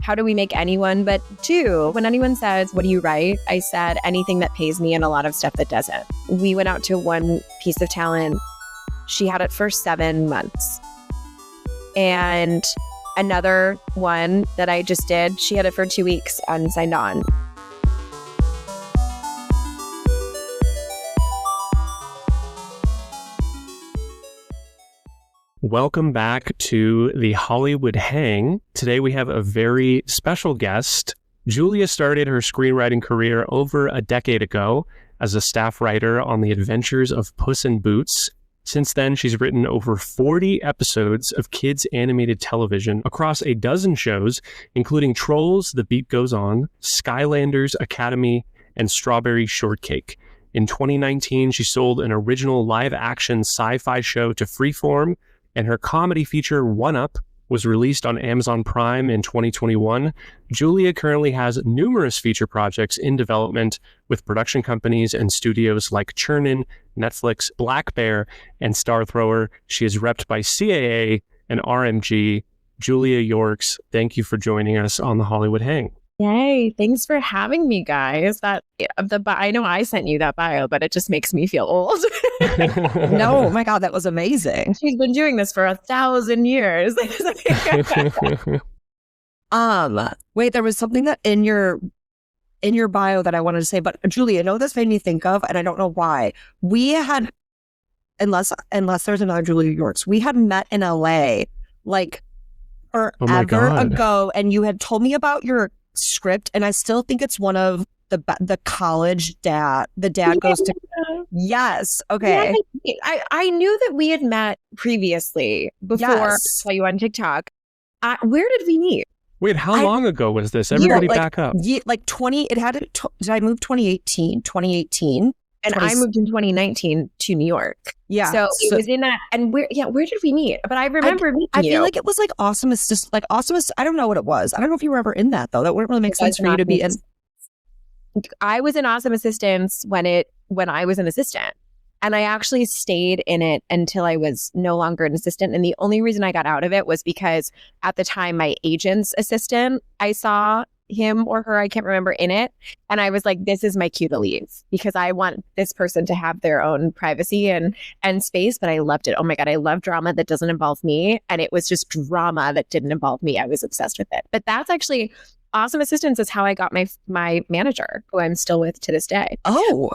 how do we make anyone? But two, when anyone says, what do you write? I said, anything that pays me and a lot of stuff that doesn't. We went out to one piece of talent. She had it for 7 months. And another one that I just did, she had it for 2 weeks and signed on. Welcome back to the Hollywood Hang. Today we have a very special guest. Julia started her screenwriting career over a decade ago as a staff writer on The Adventures of Puss in Boots. Since then, she's written over 40 episodes of kids' animated television across a dozen shows, including Trolls, The Beat Goes On, Skylanders Academy, and Strawberry Shortcake. In 2019, she sold an original live-action sci-fi show to Freeform, and her comedy feature, One Up, was released on Amazon Prime in 2021. Julia currently has numerous feature projects in development with production companies and studios like Chernin, Netflix, Black Bear, and Star Thrower. She is repped by CAA and RMG. Julia Yorks, thank you for joining us on the Hollywood Hang. Yay. Thanks for having me, guys. I know I sent you that bio, but it just makes me feel old. No, oh my God, that was amazing. She's been doing this for 1,000 years. Wait, there was something that in your bio that I wanted to say, but Julia, know this made me think of, and I don't know why. We had, unless there's another Julia Yorks, we had met in LA like forever ago, and you had told me about your script, and I still think it's one of the college dad. The dad goes to yes. Okay. Yeah, I knew that we had met previously before I saw you on TikTok. Where did we meet? Wait, how long ago was this? Everybody back up. Like 20. It had did I move 2018? 2018. And I moved in 2019 to New York. Yeah. So it was in that. And where did we meet? But I remember meeting you. I feel like it was like Awesome Assistant. Like Awesome Assistant. I don't know what it was. I don't know if you were ever in that, though. That wouldn't really make sense for you to be in. I was in Awesome Assistants when I was an assistant. And I actually stayed in it until I was no longer an assistant. And the only reason I got out of it was because at the time, my agent's assistant, I saw him or her, I can't remember, in it. And I was like, this is my cue to leave because I want this person to have their own privacy and space. But I loved it. Oh my God, I love drama that doesn't involve me. And it was just drama that didn't involve me. I was obsessed with it. But that's actually, Awesome Assistants is how I got my manager, who I'm still with to this day. Oh.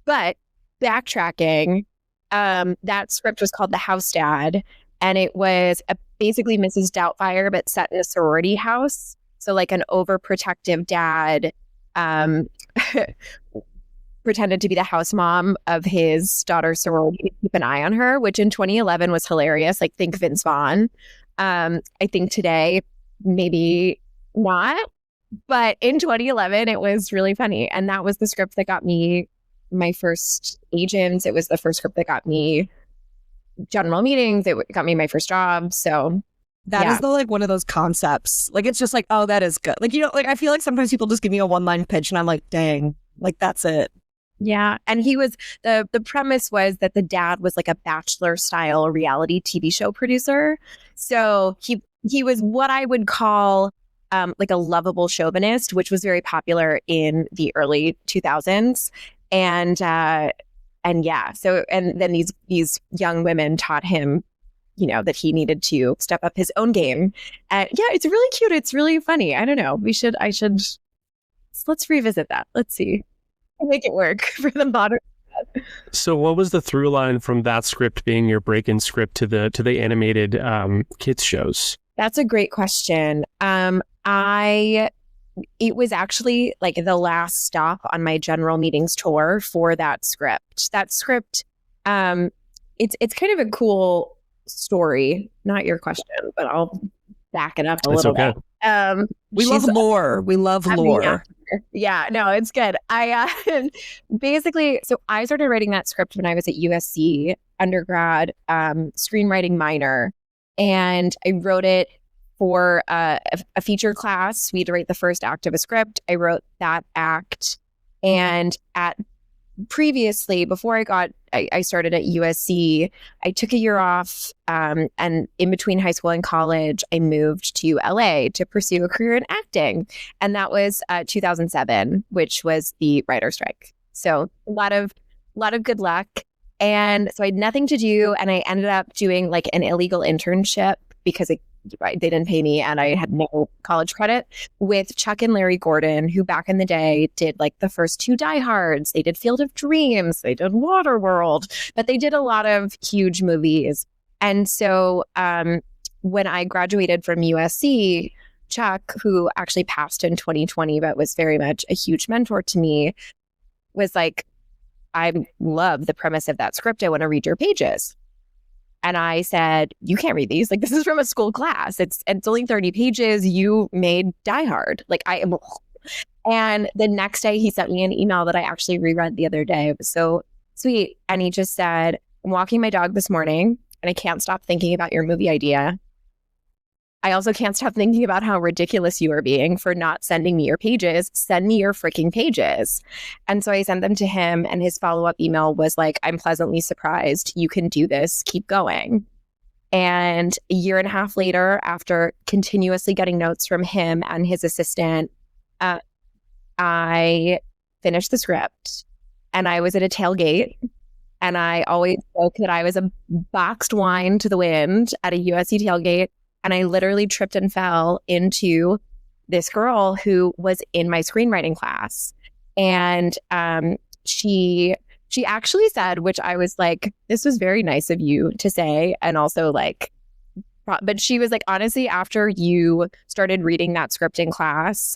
But backtracking, that script was called The House Dad. And it was basically Mrs. Doubtfire, but set in a sorority house. So like an overprotective dad pretended to be the house mom of his daughter's sorority to keep an eye on her, which in 2011 was hilarious. Like, think Vince Vaughn. I think today, maybe not. But in 2011, it was really funny. And that was the script that got me my first agents. It was the first script that got me general meetings. It got me my first job. So that is one of those concepts. Like, it's just like, oh, that is good. Like, like I feel like sometimes people just give me a one-line pitch and I'm like, dang, like that's it. Yeah. And he was, the premise was that the dad was like a Bachelor style reality TV show producer. So he was what I would call like a lovable chauvinist, which was very popular in the early 2000s. And yeah, so, and then these young women taught him, that he needed to step up his own game. Yeah, it's really cute. It's really funny. I don't know. Let's revisit that. Let's see. Make it work for the modern. So what was the through line from that script being your break-in script to the animated kids shows? That's a great question. It was actually like the last stop on my general meetings tour for that script. That script, it's kind of a cool story. Not your question, but I'll back it up a little bit. We love lore. We love lore. Yeah, no, it's good. I basically, so I started writing that script when I was at USC undergrad, screenwriting minor, and I wrote it for a feature class. We had to write the first act of a script. I wrote that act, and at previously, before I started at USC, I took a year off. And in between high school and college, I moved to LA to pursue a career in acting. And that was 2007, which was the writer strike. So a lot of good luck. And so I had nothing to do. And I ended up doing like an illegal internship because they didn't pay me and I had no college credit with Chuck and Larry Gordon, who back in the day did like the first 2 Die Hards. They did Field of Dreams. They did Waterworld, but they did a lot of huge movies. And so when I graduated from USC, Chuck, who actually passed in 2020, but was very much a huge mentor to me, was like, I love the premise of that script. I want to read your pages. And I said, you can't read these. Like, this is from a school class. It's only 30 pages. You made Die Hard. Like, I am. And the next day he sent me an email that I actually reread the other day. It was so sweet. And he just said, I'm walking my dog this morning and I can't stop thinking about your movie idea. I also can't stop thinking about how ridiculous you are being for not sending me your pages. Send me your freaking pages. And so I sent them to him, and his follow-up email was like, I'm pleasantly surprised. You can do this. Keep going. And a year and a half later, after continuously getting notes from him and his assistant, I finished the script, and I was at a tailgate. And I always joke that I was a boxed wine to the wind at a USC tailgate. And I literally tripped and fell into this girl who was in my screenwriting class. And she actually said, which I was like, this was very nice of you to say. And also like, but she was like, honestly, after you started reading that script in class,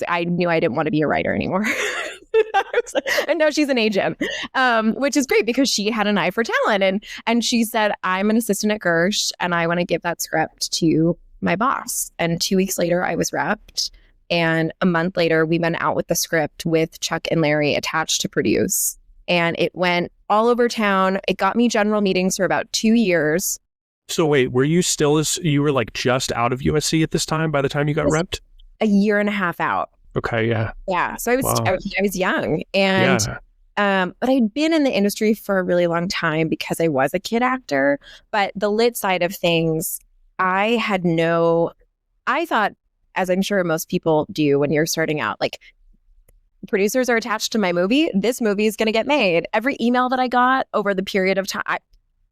I knew I didn't want to be a writer anymore. And now she's an agent, which is great because she had an eye for talent. And she said, I'm an assistant at Gersh and I want to give that script to my boss. And 2 weeks later, I was repped. And a month later, we went out with the script with Chuck and Larry attached to produce. And it went all over town. It got me general meetings for about 2 years. So wait, were you you were like just out of USC at this time by the time you got repped? A year and a half out. Okay, yeah. Yeah. So I was young. And but I'd been in the industry for a really long time because I was a kid actor. But the lit side of things, I thought, as I'm sure most people do when you're starting out, like, producers are attached to my movie. This movie is going to get made. Every email that I got over the period of time,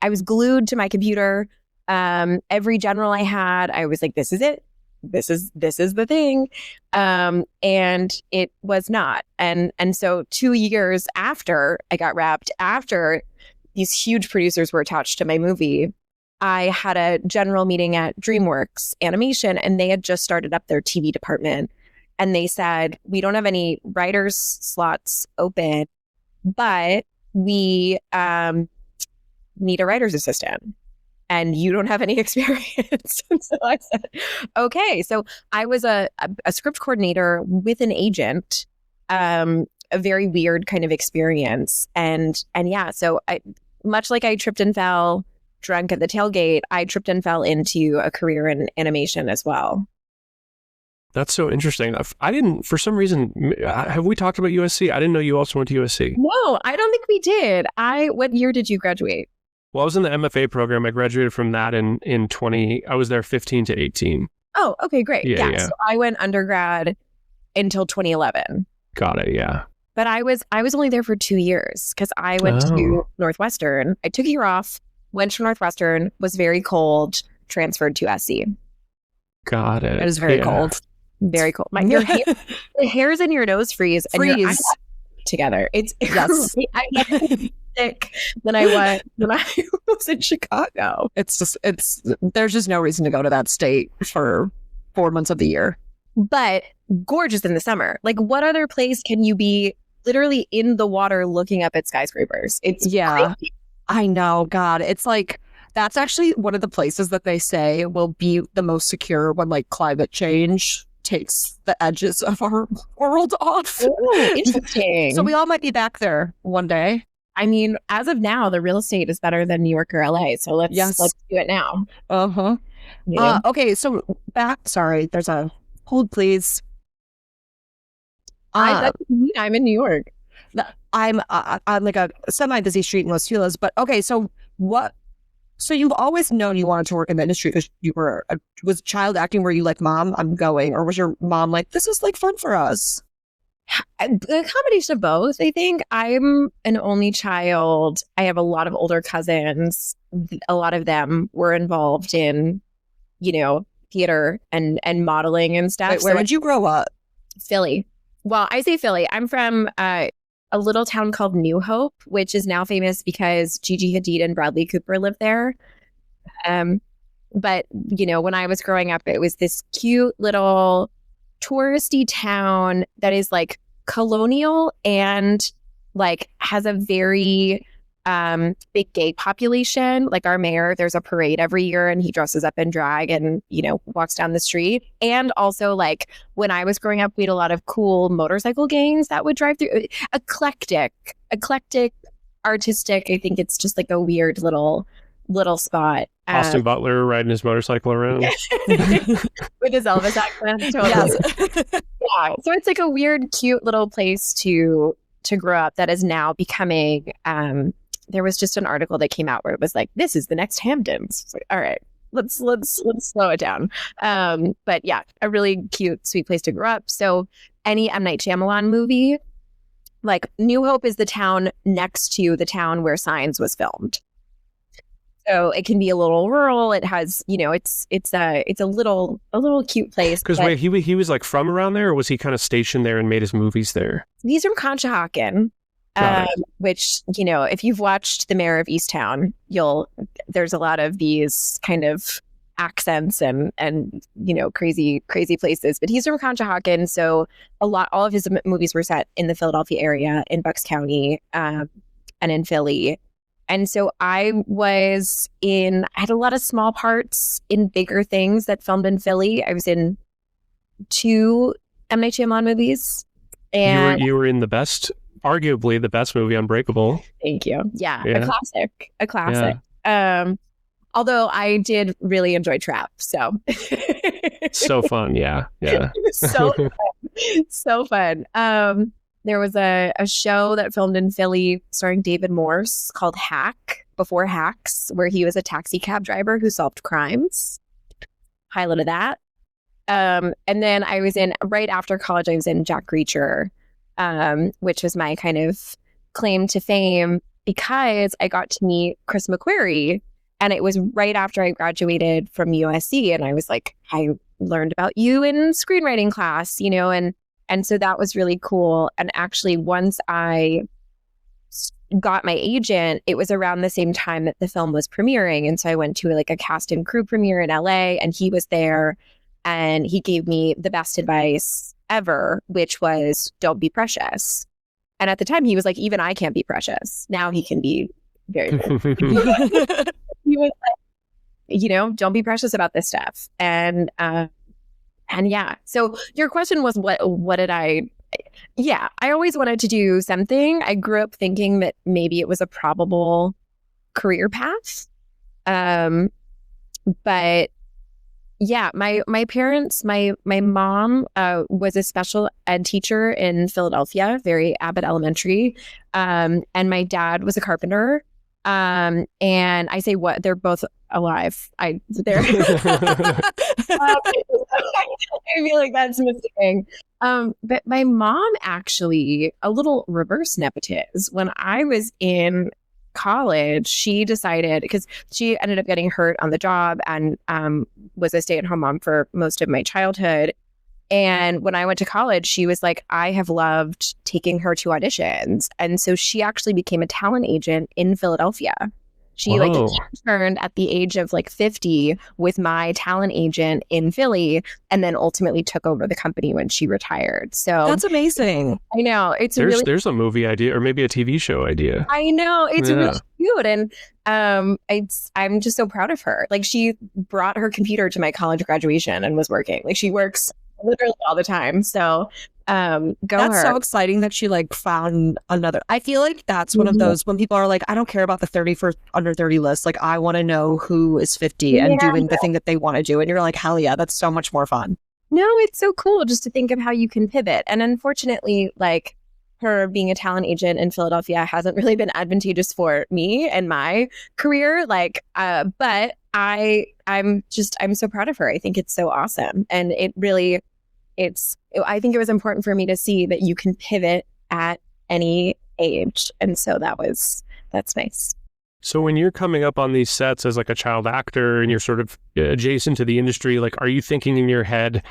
I was glued to my computer. Every general I had, I was like, this is it. This is the thing. And it was not. And so 2 years after I got wrapped, after these huge producers were attached to my movie, I had a general meeting at DreamWorks Animation, and they had just started up their TV department. And they said, we don't have any writers slots open, but we need a writer's assistant. And you don't have any experience. And so I said, okay. So I was a script coordinator with an agent, a very weird kind of experience. And yeah, so much like I tripped and fell drunk at the tailgate, I tripped and fell into a career in animation as well. That's so interesting. I didn't, for some reason, have we talked about USC? I didn't know you also went to USC. No, I don't think we did. What year did you graduate? Well, I was in the MFA program. I graduated from that in 20, I was there 15 to 18. Oh, okay, great. Yeah. So I went undergrad until 2011. Got it, yeah. But I was only there for 2 years because I went to Northwestern. I took a year off, went to Northwestern, was very cold, transferred to SC. Got it. It was very cold. Very cold. The hairs in your nose freeze. And your eyes together. It's yes. I get sick than I was in Chicago. There's just no reason to go to that state for 4 months of the year. But gorgeous in the summer. Like, what other place can you be literally in the water looking up at skyscrapers? It's crazy. I know. God, it's like, that's actually one of the places that they say will be the most secure when like climate change takes the edges of our world off. Ooh, interesting. So we all might be back there one day. I mean, as of now, the real estate is better than New York or LA. So let's do it now. Uh-huh. Yeah. Okay, so sorry, there's a hold, please. I'm in New York. I'm like a semi-busy street in Los Feliz, but okay, so what? So you've always known you wanted to work in the industry because you were was child acting where you like, Mom, I'm going, or was your mom like, this is like fun for us? A combination of both. I think I'm an only child. I have a lot of older cousins. A lot of them were involved in, theater and modeling and stuff. Wait, where did you grow up? Philly. Well, I say Philly. I'm from a little town called New Hope, which is now famous because Gigi Hadid and Bradley Cooper live there. But, when I was growing up, it was this cute little touristy town that is like colonial and like has a very big gay population. Like our mayor, there's a parade every year and he dresses up in drag and, walks down the street. And also like when I was growing up, we had a lot of cool motorcycle gangs that would drive through. Eclectic, artistic. I think it's just like a weird little spot. Austin Butler riding his motorcycle around with his Elvis accent. Totally. Yes. Yeah. So it's like a weird, cute little place to grow up that is now becoming. There was just an article that came out where it was like, "This is the next Hamptons." It's like, all right, let's slow it down. But yeah, a really cute, sweet place to grow up. So any M. Night Shyamalan movie, like New Hope is the town next to the town where Signs was filmed. So it can be a little rural. It has, it's a little cute place. Because wait, he was like from around there, or was he kind of stationed there and made his movies there? He's from Conshohocken, which, if you've watched The Mayor of Easttown, there's a lot of these kind of accents and crazy places. But he's from Conshohocken, so all of his movies were set in the Philadelphia area, in Bucks County, and in Philly. And so I had a lot of small parts in bigger things that filmed in Philly. I was in 2 M. Night Shyamalan movies. And you were in arguably the best movie, Unbreakable. Thank you. Yeah. A classic. Yeah. Although I did really enjoy Trap. So. So fun. Yeah. Yeah. So fun. So fun. There was a show that filmed in Philly starring David Morse called Hack, before Hacks, where he was a taxi cab driver who solved crimes. Highlight of that. And then right after college, I was in Jack Reacher, which was my kind of claim to fame because I got to meet Chris McQuarrie. And it was right after I graduated from USC. And I was like, I learned about you in screenwriting class, and so that was really cool. And actually, once I got my agent, it was around the same time that the film was premiering. And so I went to a cast and crew premiere in LA, and he was there, and he gave me the best advice ever, which was, don't be precious. And at the time, he was like, even I can't be precious. Now he can be very good. He was like, don't be precious about this stuff. And yeah, so your question was what did I always wanted to do something. I grew up thinking that maybe it was a probable career path. But yeah, my parents, my mom was a special ed teacher in Philadelphia, very Abbott Elementary. And my dad was a carpenter. And I say they're both alive. I feel like that's missing. But my mom actually, a little reverse nepotism. When I was in college, she decided, because she ended up getting hurt on the job and was a stay-at-home mom for most of my childhood. And when I went to college, she was like, I have loved taking her to auditions. And so she actually became a talent agent in Philadelphia. She interned at the age of 50 with my talent agent in Philly, and then ultimately took over the company when she retired. So that's amazing. I know there's a movie idea or maybe a TV show idea. I know it's really cute, and I'm just so proud of her. She brought her computer to my college graduation and was working. She works literally all the time. So that's so exciting that she found another. I feel like that's one of those when people are like, I don't care about the 30 for under 30 list. I want to know who is 50 and doing the thing that they want to do. And you're like, hell yeah, that's so much more fun. No, it's so cool just to think of how you can pivot. And unfortunately, her being a talent agent in Philadelphia hasn't really been advantageous for me and my career. Like, but I'm so proud of her. I think it's so awesome. And I think it was important for me to see that you can pivot at any age. And so that's nice. So when you're coming up on these sets as like a child actor and you're sort of adjacent to the industry, like, are you thinking in your head,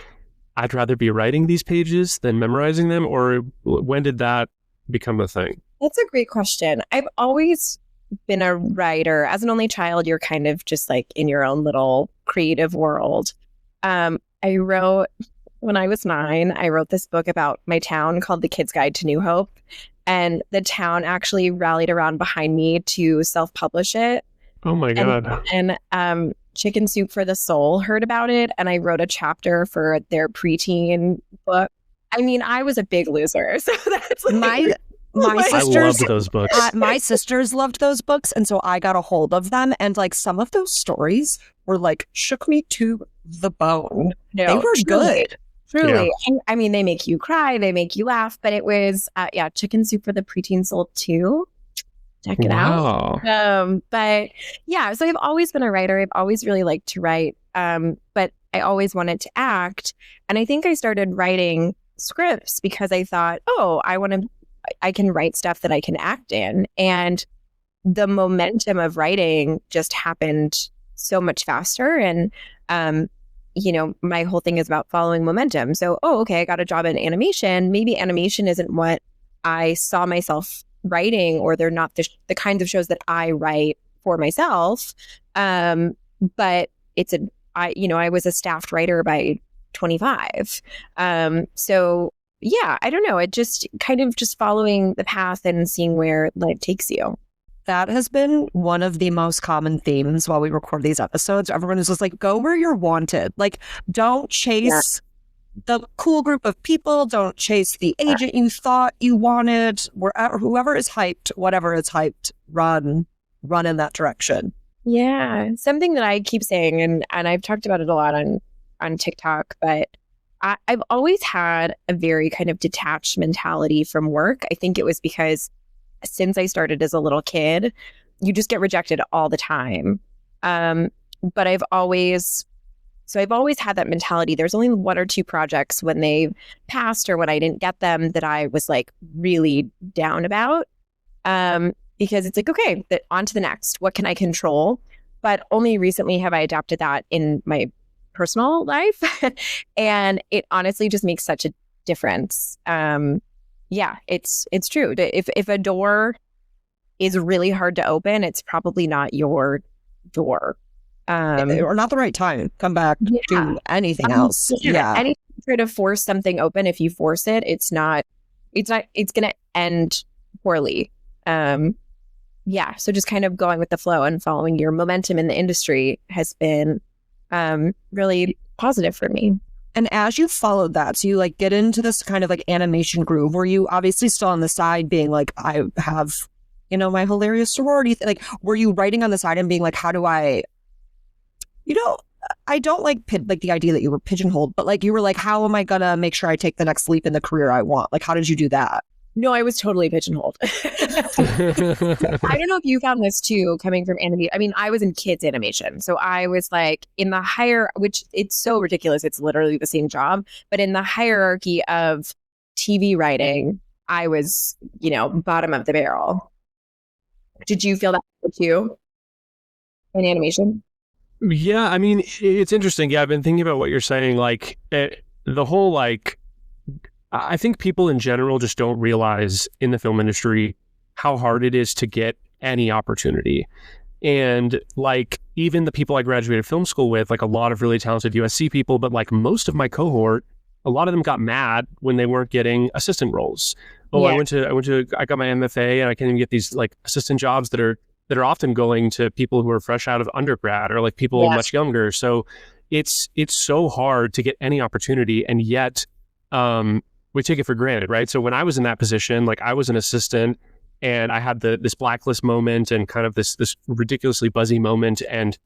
I'd rather be writing these pages than memorizing them? Or when did that become a thing? That's a great question. I've always been a writer. As an only child, you're kind of just like in your own little creative world. I wrote, when I was 9, I wrote this book about my town called The Kid's Guide to New Hope. And the town actually rallied around behind me to self-publish it. Oh my God. And Chicken Soup for the Soul heard about it, and I wrote a chapter for their preteen book. I mean, I was a big loser. So that's like, my sisters, I loved those books. My sisters loved those books, and so I got a hold of them. And like some of those stories were like shook me to the bone. No, they were good. Truly. Yeah. I mean, they make you cry, they make you laugh, but it was, Chicken Soup for the Preteen Soul too. Check it out. But yeah, so I've always been a writer. I've always really liked to write, but I always wanted to act. And I think I started writing scripts because I thought, I can write stuff that I can act in. And the momentum of writing just happened so much faster. And, my whole thing is about following momentum. So, I got a job in animation. Maybe animation isn't what I saw myself writing, or they're not the kinds of shows that I write for myself. But I was a staffed writer by 25. So yeah, I don't know. It just kind of just following the path and seeing where life takes you. That has been one of the most common themes while we record these episodes. Everyone is just like, go where you're wanted. Like, don't chase the cool group of people. Don't chase the agent you thought you wanted. Whoever is hyped, whatever is hyped, run in that direction. Yeah. Something that I keep saying, and I've talked about it a lot on TikTok, but I've always had a very kind of detached mentality from work. I think it was because since I started as a little kid, you just get rejected all the time. But I've always had that mentality. There's only 1 or 2 projects when they passed or when I didn't get them that I was like really down about. Because it's like, okay, on to the next. What can I control? But only recently have I adapted that in my personal life. And it honestly just makes such a difference. Yeah, it's true. If a door is really hard to open, it's probably not your door. Or not the right time. Come back, do anything else. Yeah. Anytime you try to force something open, if you force it, it's going to end poorly. Yeah. So just kind of going with the flow and following your momentum in the industry has been really positive for me. And as you followed that, so you like get into this kind of like animation groove, were you obviously still on the side being like, I have, my hilarious sorority, like, were you writing on the side and being like, how do I don't like the idea that you were pigeonholed, but like you were like, how am I gonna make sure I take the next leap in the career I want? Like, how did you do that? No, I was totally pigeonholed. I don't know if you found this too, coming from animation. I mean, I was in kids animation. So I was like in the which it's so ridiculous. It's literally the same job. But in the hierarchy of TV writing, I was, bottom of the barrel. Did you feel that too in animation? Yeah, I mean, it's interesting. Yeah, I've been thinking about what you're saying. Like the whole like, I think people in general just don't realize in the film industry how hard it is to get any opportunity. And like even the people I graduated film school with, like a lot of really talented USC people, but like most of my cohort, a lot of them got mad when they weren't getting assistant roles. Oh, yeah. I got my MFA and I can't even get these like assistant jobs that are often going to people who are fresh out of undergrad or like people much younger. So it's so hard to get any opportunity, and yet we take it for granted, right? So when I was in that position, like I was an assistant and I had this blacklist moment and kind of this ridiculously buzzy moment. And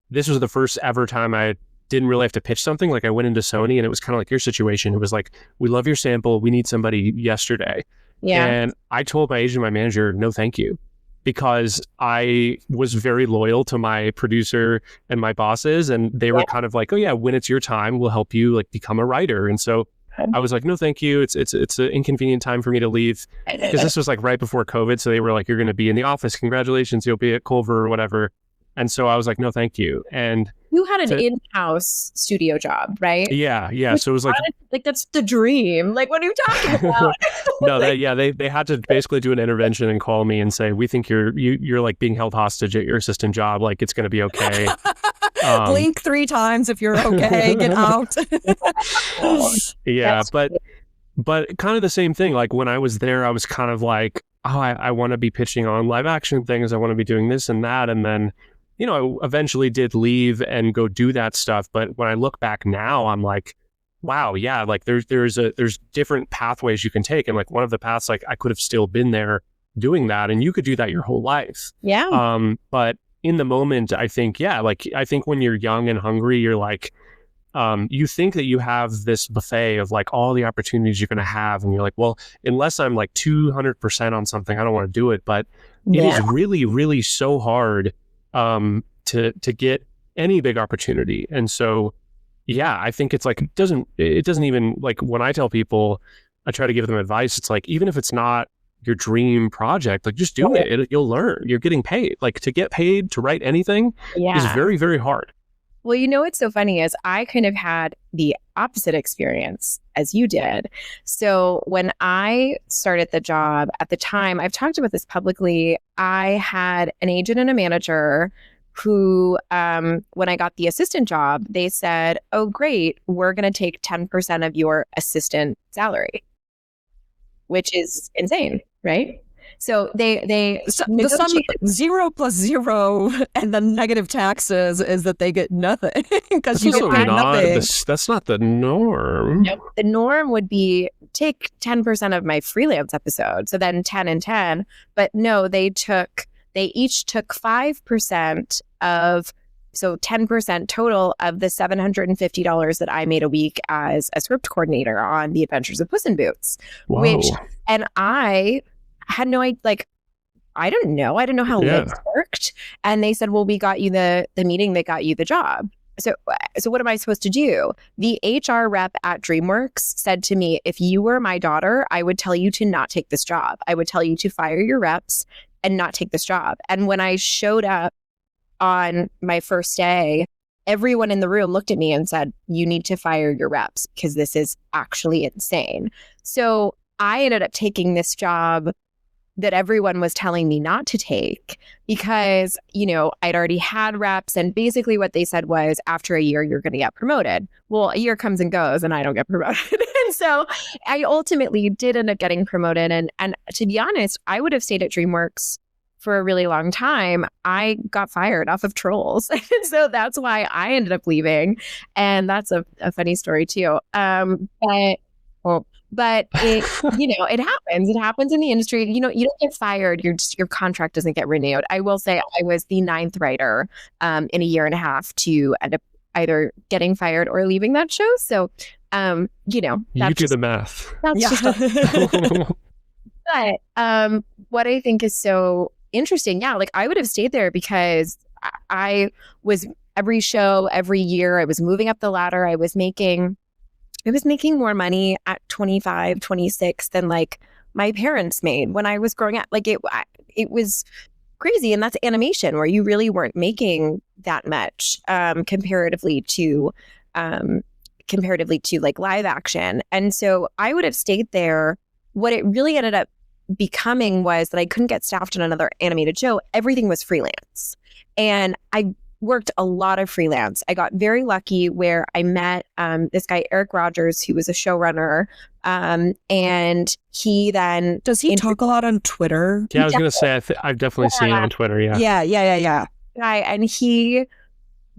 this was the first ever time I didn't really have to pitch something. Like I went into Sony and it was kind of like your situation. It was like, we love your sample. We need somebody yesterday. Yeah. And I told my agent, my manager, no, thank you, because I was very loyal to my producer and my bosses, and they were kind of like, oh yeah, when it's your time, we'll help you like become a writer. And so I was like, no, thank you. It's an inconvenient time for me to leave, because this was like right before COVID. So they were like, you're going to be in the office. Congratulations. You'll be at Culver or whatever. And so I was like, no, thank you. And you had an in-house studio job, right? Yeah. Which so it was like that's the dream. Like, what are you talking about? No, they had to basically do an intervention and call me and say, we think you're like being held hostage at your assistant job. Like, it's going to be okay. Blink 3 times if you're okay. Get out. Yeah, but kind of the same thing. Like when I was there, I was kind of like, oh, I want to be pitching on live action things. I want to be doing this and that. And then, I eventually did leave and go do that stuff. But when I look back now, I'm like, wow, yeah, like there's different pathways you can take. And like one of the paths, like I could have still been there doing that, and you could do that your whole life. Yeah. But in the moment, I think when you're young and hungry, you're like, you think that you have this buffet of like all the opportunities you're going to have. And you're like, well, unless I'm like 200% on something, I don't want to do it. But it is really, really so hard to get any big opportunity. And so, yeah, I think it's like, it doesn't even, like when I tell people, I try to give them advice. It's like, even if it's not your dream project, like just do it. You'll learn. You're getting paid. Like to get paid to write anything is very, very hard. Well, what's so funny is I kind of had the opposite experience as you did. So when I started the job at the time, I've talked about this publicly, I had an agent and a manager who, when I got the assistant job, they said, oh, great, we're going to take 10% of your assistant salary, which is insane, right? So the sum 0 plus 0 and the negative taxes is that they get nothing because you get paid nothing. That's not the norm. Nope. The norm would be take 10% of my freelance episode. So then 10 and 10. But no, they each took 5% of, so 10% total of the $750 that I made a week as a script coordinator on The Adventures of Puss in Boots. Whoa. And I had no idea, like, I didn't know how lids worked. And they said, well, we got you the meeting that got you the job. So what am I supposed to do? The HR rep at DreamWorks said to me, if you were my daughter, I would tell you to not take this job. I would tell you to fire your reps and not take this job. And when I showed up on my first day, everyone in the room looked at me and said, you need to fire your reps because this is actually insane. So I ended up taking this job that everyone was telling me not to take because, I'd already had reps, and basically what they said was after a year, you're going to get promoted. Well, a year comes and goes and I don't get promoted. And so I ultimately did end up getting promoted. And to be honest, I would have stayed at DreamWorks for a really long time. I got fired off of Trolls. And so that's why I ended up leaving. And that's a funny story too. But it, it happens. It happens in the industry. You don't get fired. Your contract doesn't get renewed. I will say I was the 9th writer in a year and a half to end up either getting fired or leaving that show. So, that's you do the math. That's just. But what I think is so interesting, like I would have stayed there because I was every show, every year, I was moving up the ladder. I was making more money at 25, 26 than like my parents made when I was growing up. Like it was crazy. And that's animation where you really weren't making that much comparatively to like live action. And so I would have stayed there. What it really ended up becoming was that I couldn't get staffed on another animated show. Everything was freelance. And I worked a lot of freelance. I got very lucky where I met this guy, Eric Rogers, who was a showrunner. And he then... Does he talk a lot on Twitter? Yeah, I was going to say, I've definitely seen him on Twitter, yeah. Yeah. And he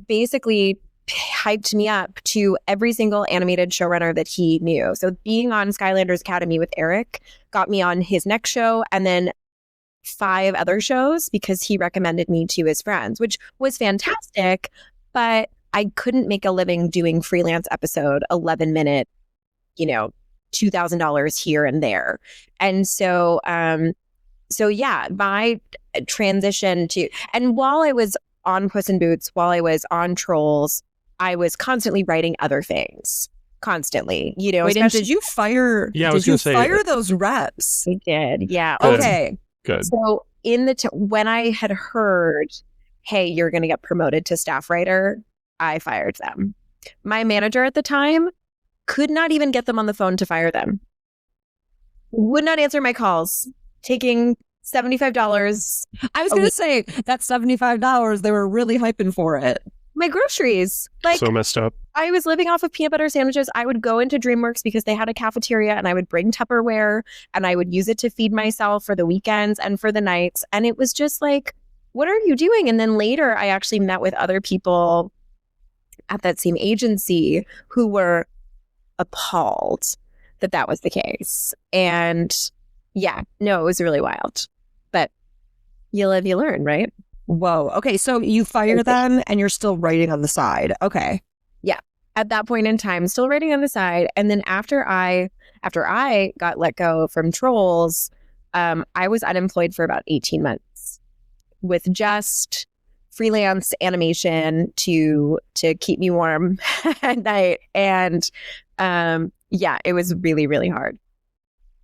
basically hyped me up to every single animated showrunner that he knew. So being on Skylanders Academy with Eric got me on his next show, and then 5 other shows because he recommended me to his friends, which was fantastic. But I couldn't make a living doing freelance episode, 11-minute, $2,000 here and there. And so, yeah, my transition to, and while I was on Puss in Boots, while I was on Trolls, I was constantly writing other things. Constantly, Wait, and did you fire? Yeah, I did was you gonna say, fire those reps? I did, yeah. Good. Okay, Good. So when I had heard, hey, you're going to get promoted to staff writer, I fired them. My manager at the time could not even get them on the phone to fire them. Would not answer my calls, taking $75. I was going to say that $75. They were really hyping for it. My groceries, like So messed up. I was living off of peanut butter sandwiches. I would go into DreamWorks because they had a cafeteria, and I would bring Tupperware and I would use it to feed myself for the weekends and for the nights. And it was just like, what are you doing? And then later I actually met with other people at that same agency who were appalled that that was the case. And yeah, no, it was really wild. But you live, you learn, right? Whoa. Okay, so you fire them and you're still writing on the side. Okay. At that point in time, still writing on the side. And then after I got let go from Trolls, I was unemployed for about 18 months with just freelance animation to keep me warm at night. And yeah, it was really, really hard.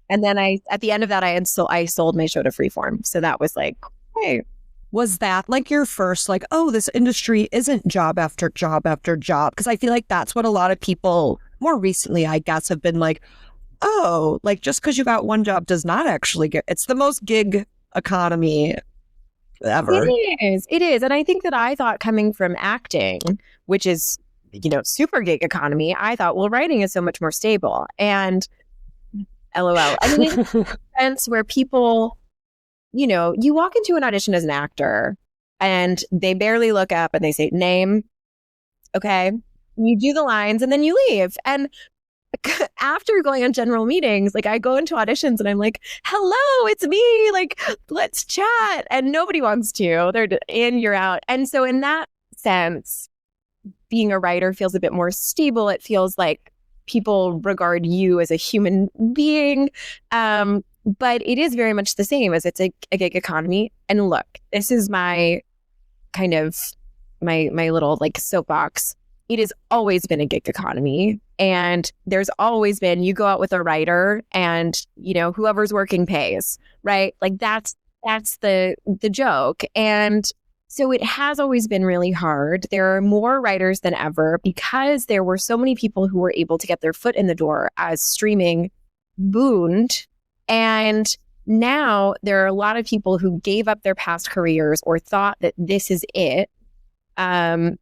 And then at the end of that, I sold my show to Freeform. So that was like, hey. Was that like your first, like, oh, this industry isn't job after job after job? Because I feel like that's what a lot of people more recently, I guess, have been like, oh, like just because you got one job does not actually get, it's the most gig economy ever. It is. And I think that I thought coming from acting, which is, super gig economy, I thought, well, writing is so much more stable. And LOL. I mean, sense where people, you walk into an audition as an actor and they barely look up and they say, name. Okay. You do the lines and then you leave. And after going on general meetings, like I go into auditions and I'm like, hello, it's me. Like, let's chat. And nobody wants to. They're in, you're out. And so in that sense, being a writer feels a bit more stable. It feels like people regard you as a human being. But it is very much the same as it's a gig economy. And look, this is my kind of my little like soapbox. It has always been a gig economy. And there's always been, you go out with a writer and, whoever's working pays, right? Like that's the joke. And so it has always been really hard. There are more writers than ever because there were so many people who were able to get their foot in the door as streaming boomed. And now there are a lot of people who gave up their past careers or thought that this is it. And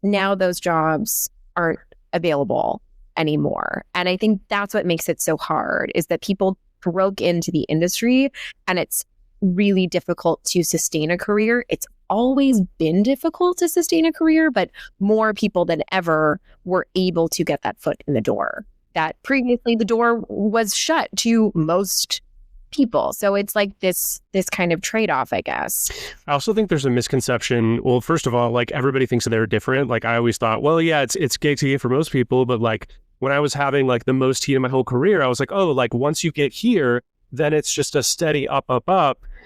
now those jobs aren't available anymore. And I think that's what makes it so hard, is that people broke into the industry and it's really difficult to sustain a career. It's always been difficult to sustain a career, but more people than ever were able to get that foot in the door. That previously the door was shut to most people. So it's like this kind of trade-off, I guess. I also think there's a misconception. Well, first of all, like everybody thinks that they're different. Like I always thought, well, yeah, it's gig to gig for most people. But like when I was having like the most heat in my whole career, I was like, oh, like once you get here, then it's just a steady up.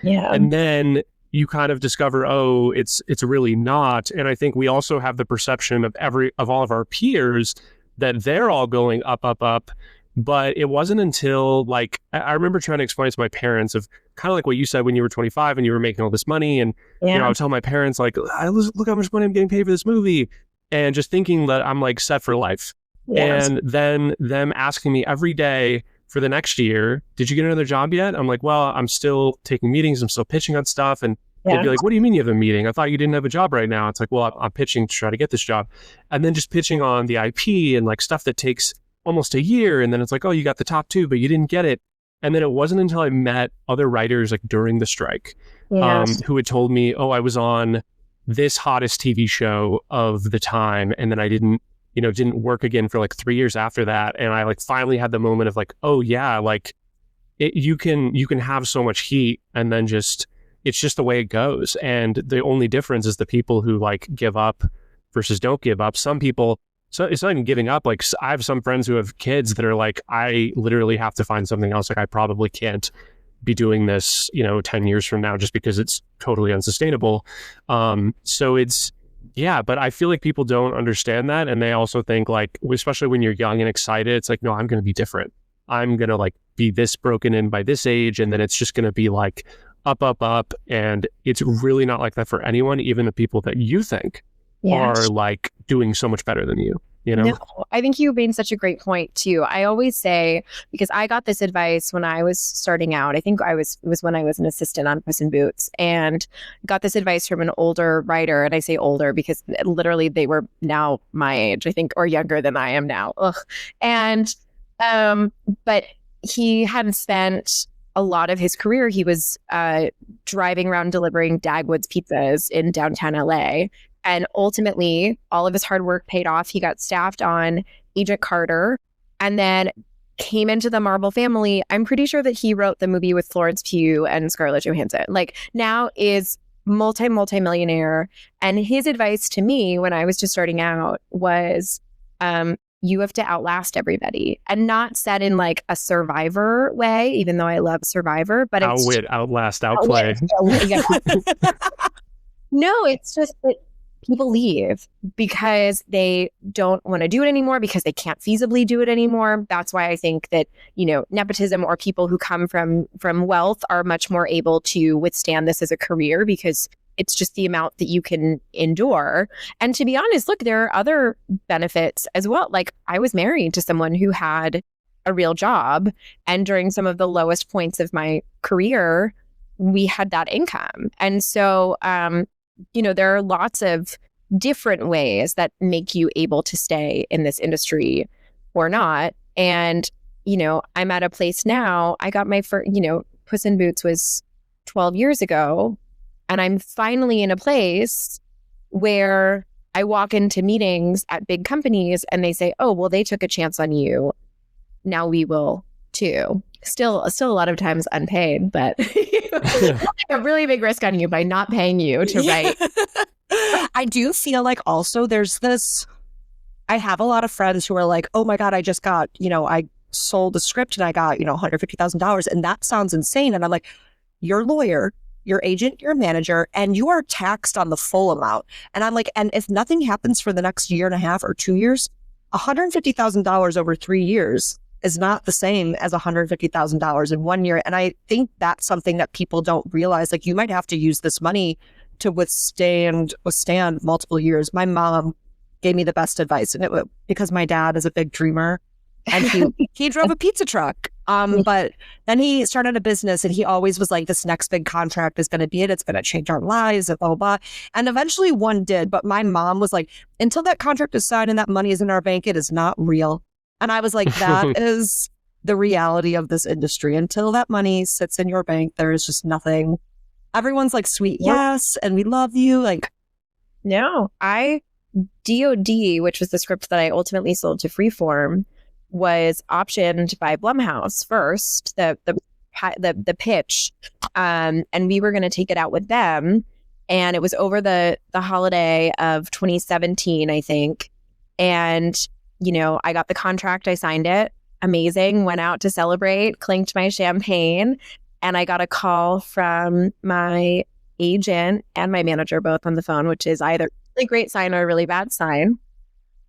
Yeah. And then you kind of discover, oh, it's really not. And I think we also have the perception of all of our peers that they're all going up. But it wasn't until like, I remember trying to explain to my parents of kind of like what you said when you were 25 and you were making all this money. And, I would tell my parents like, look how much money I'm getting paid for this movie. And just thinking that I'm like set for life. Yes. And then them asking me every day for the next year, did you get another job yet? I'm like, well, I'm still taking meetings. I'm still pitching on stuff. And they'd be like, what do you mean you have a meeting? I thought you didn't have a job right now. It's like, well, I'm pitching to try to get this job. And then just pitching on the IP and like stuff that takes almost a year. And then it's like, oh, you got the top 2, but you didn't get it. And then it wasn't until I met other writers like during the strike who had told me, oh, I was on this hottest TV show of the time. And then I didn't work again for like 3 years after that. And I like finally had the moment of like, oh yeah, like you can have so much heat and then it's just the way it goes. And the only difference is the people who like give up versus don't give up. Some people So it's not even giving up. Like I have some friends who have kids that are like, I literally have to find something else. Like I probably can't be doing this, 10 years from now just because it's totally unsustainable. So it's, yeah, but I feel like people don't understand that. And they also think like, especially when you're young and excited, it's like, no, I'm going to be different. I'm going to like be this broken in by this age. And then it's just going to be like up, up, up. And it's really not like that for anyone, even the people that you think are like doing so much better than you. No, I think you made such a great point too. I always say, because I got this advice when I was starting out, I think it was when I was an assistant on Puss in Boots, and got this advice from an older writer. And I say older because literally they were now my age, I think, or younger than I am now. Ugh. And, but he had spent a lot of his career, he was driving around delivering Dagwood's pizzas in downtown LA. And ultimately, all of his hard work paid off. He got staffed on Agent Carter and then came into the Marvel family. I'm pretty sure that he wrote the movie with Florence Pugh and Scarlett Johansson. Like now is multi-millionaire. And his advice to me when I was just starting out was, you have to outlast everybody, and not said in like a Survivor way, even though I love Survivor, but outwit, outlast, outplay. No, it's just that people leave because they don't want to do it anymore, because they can't feasibly do it anymore. That's why I think that, nepotism or people who come from wealth are much more able to withstand this as a career, because it's just the amount that you can endure. And to be honest, look, there are other benefits as well. Like I was married to someone who had a real job, and during some of the lowest points of my career, we had that income. And so, there are lots of different ways that make you able to stay in this industry or not. And, I'm at a place now, I got my first, Puss in Boots was 12 years ago. And I'm finally in a place where I walk into meetings at big companies and they say, oh, well, they took a chance on you. Now we will too. Still a lot of times unpaid, but a really big risk on you by not paying you to write. I do feel like also there's this, I have a lot of friends who are like, oh my God, I just got, I sold a script and I got, $150,000. And that sounds insane. And I'm like, you're a lawyer, your agent, your manager, and you are taxed on the full amount. And I'm like, and if nothing happens for the next year and a half or 2 years, $150,000 over 3 years is not the same as $150,000 in 1 year. And I think that's something that people don't realize. Like you might have to use this money to withstand multiple years. My mom gave me the best advice, and it was because my dad is a big dreamer, and he drove a pizza truck. But then he started a business, and he always was like, this next big contract is going to be it. It's going to change our lives, and blah, blah, blah. And eventually one did. But my mom was like, until that contract is signed and that money is in our bank, it is not real. And I was like, that is the reality of this industry. Until that money sits in your bank, there is just nothing. Everyone's like, sweet, yes, and we love you. Like, no, DOD, which was the script that I ultimately sold to Freeform, was optioned by Blumhouse first, the pitch, and we were going to take it out with them. And it was over the holiday of 2017, I think. And I got the contract, I signed it, amazing, went out to celebrate, clinked my champagne, and I got a call from my agent and my manager both on the phone, which is either a really great sign or a really bad sign.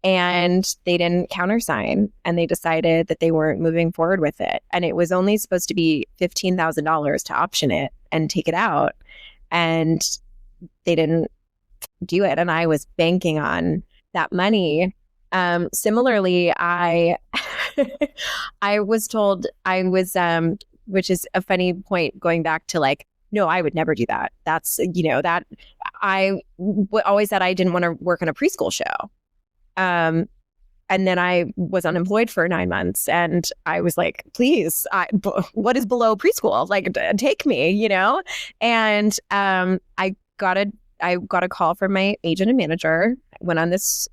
And they didn't countersign, and they decided that they weren't moving forward with it. And it was only supposed to be $15,000 to option it and take it out. And they didn't do it. And I was banking on that money. Similarly, I was told which is a funny point going back to like, no, I would never do that. That's, that I always said I didn't want to work on a preschool show. And then I was unemployed for 9 months, and I was like, please, what is below preschool? Like, take me, And I got a call from my agent and manager. I went on this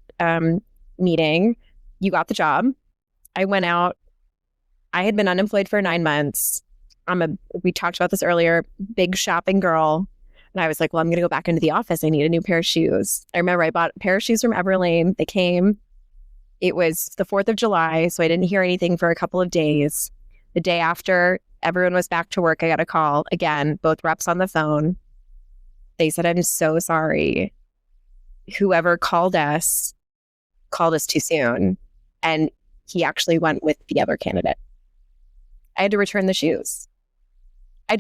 meeting. You got the job. I went out. I had been unemployed for 9 months. We talked about this earlier, big shopping girl. And I was like, well, I'm going to go back into the office. I need a new pair of shoes. I remember I bought a pair of shoes from Everlane. They came. It was the 4th of July, so I didn't hear anything for a couple of days. The day after everyone was back to work, I got a call again, both reps on the phone. They said, I'm so sorry. Whoever called us too soon. And he actually went with the other candidate. I had to return the shoes. I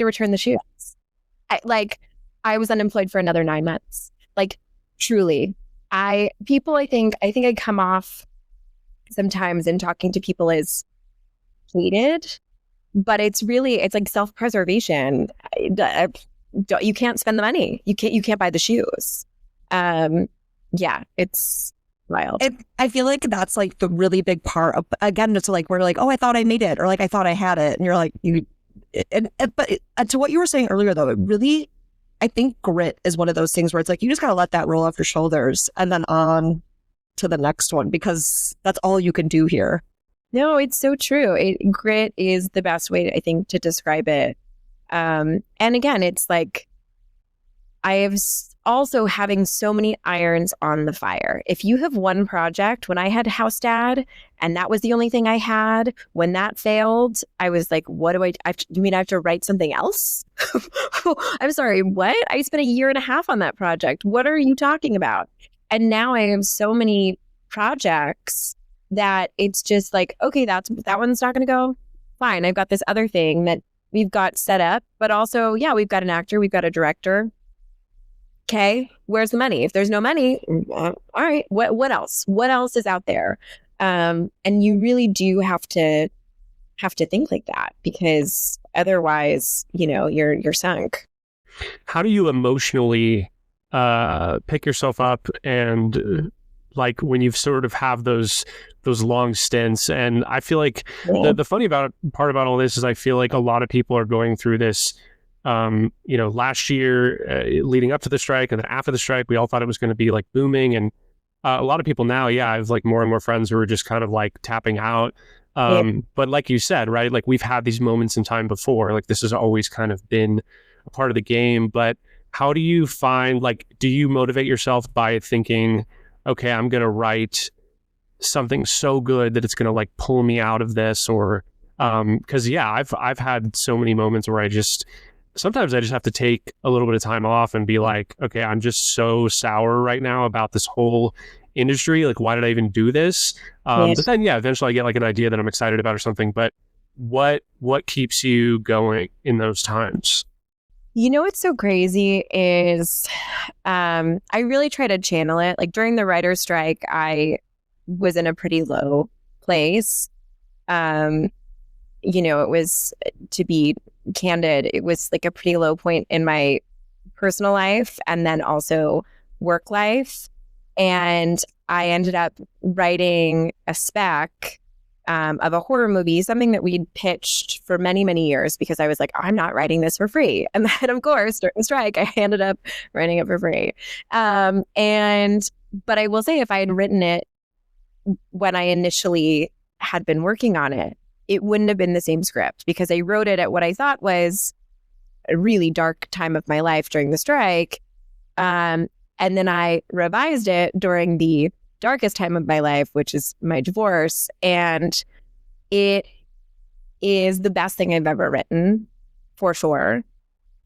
was unemployed for another 9 months. Like, truly. I think I come off sometimes in talking to people as hated, but it's like self-preservation. You can't spend the money. You can't buy the shoes. Yeah, it's wild. I feel like that's like the really big part of, again, it's like, we're like, oh, I thought I made it, or like, I thought I had it. And you're like, but to what you were saying earlier, though, it really, I think grit is one of those things where it's like, you just got to let that roll off your shoulders and then on to the next one, because that's all you can do here. No, it's so true. Grit is the best way, I think, to describe it. And again, it's like, I have also having so many irons on the fire. If you have one project, when I had House Dad and that was the only thing I had, when that failed, I was like, what do you mean I have to write something else? I'm sorry, what? I spent 1.5 years on that project. What are you talking about? And now I have so many projects that it's just like, okay, that one's not going to go. Fine. I've got this other thing that we've got set up, but also, yeah, we've got an actor, we've got a director. Okay, where's the money? If there's no money, all right, what else? What else is out there? And you really do have to think like that, because otherwise, you're sunk. How do you emotionally pick yourself up and like when you've sort of have those long stints? And I feel like the funny part about all this is I feel like a lot of people are going through this. Last year leading up to the strike, and then after the strike, we all thought it was going to be like booming. And a lot of people now, I have like more and more friends who are just kind of like tapping out. But like you said, right, like we've had these moments in time before, like this has always kind of been a part of the game. But how do you find, like, do you motivate yourself by thinking, okay, I'm going to write something so good that it's going to like pull me out of this? Or because I've had so many moments where sometimes I just have to take a little bit of time off and be like, okay, I'm just so sour right now about this whole industry. Like, why did I even do this? Yes. But then, eventually I get like an idea that I'm excited about or something. But what keeps you going in those times? What's so crazy is I really try to channel it. Like during the writer's strike, I was in a pretty low place. It was, to be candid, it was like a pretty low point in my personal life and then also work life. And I ended up writing a spec of a horror movie, something that we'd pitched for many, many years, because I was like, I'm not writing this for free. And then, of course, during the strike, I ended up writing it for free. But I will say, if I had written it when I initially had been working on it, it wouldn't have been the same script, because I wrote it at what I thought was a really dark time of my life during the strike. And then I revised it during the darkest time of my life, which is my divorce. And it is the best thing I've ever written, for sure.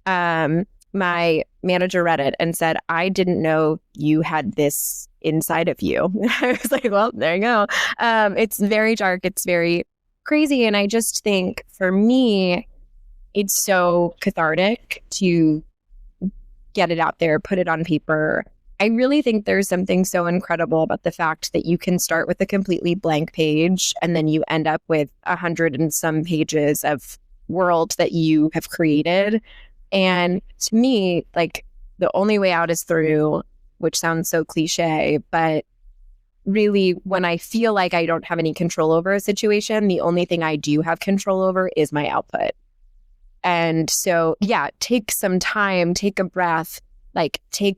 My manager read it and said, I didn't know you had this inside of you. I was like, well, there you go. It's very dark. It's very crazy. And I just think for me, it's so cathartic to get it out there, put it on paper. I really think there's something so incredible about the fact that you can start with a completely blank page and then you end up with 100 and some pages of world that you have created. And to me, like, the only way out is through, which sounds so cliche, but really, when I feel like I don't have any control over a situation, the only thing I do have control over is my output. And so, take some time, take a breath, like take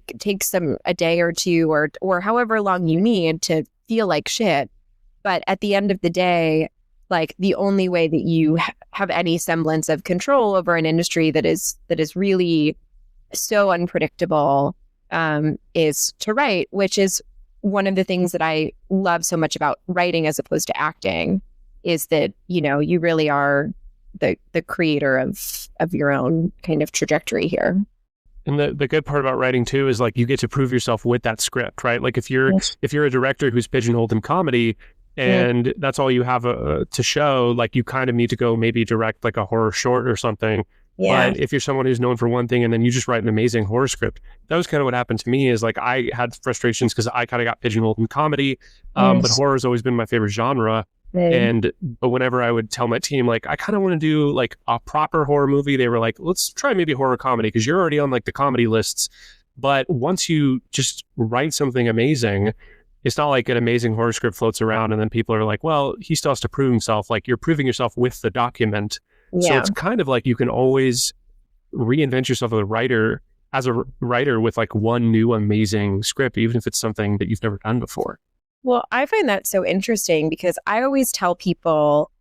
a day or two or however long you need to feel like shit. But at the end of the day, like, the only way that you have any semblance of control over an industry that is really so unpredictable is to write, which is one of the things that I love so much about writing as opposed to acting is that, you really are the creator of your own kind of trajectory here. And the good part about writing too is like you get to prove yourself with that script, right? Like if you're a director who's pigeonholed in comedy and that's all you have to show, like you kind of need to go maybe direct like a horror short or something. Yeah. But if you're someone who's known for one thing and then you just write an amazing horror script, that was kind of what happened to me. Is like I had frustrations because I kind of got pigeonholed in comedy, but horror has always been my favorite genre. But whenever I would tell my team, like, I kind of want to do like a proper horror movie, they were like, let's try maybe horror comedy because you're already on like the comedy lists. But once you just write something amazing, it's not like an amazing horror script floats around and then people are like, well, he still has to prove himself. Like you're proving yourself with the document. Yeah. So it's kind of like you can always reinvent yourself as a writer with like one new amazing script, even if it's something that you've never done before. Well, I find that so interesting because I always tell people,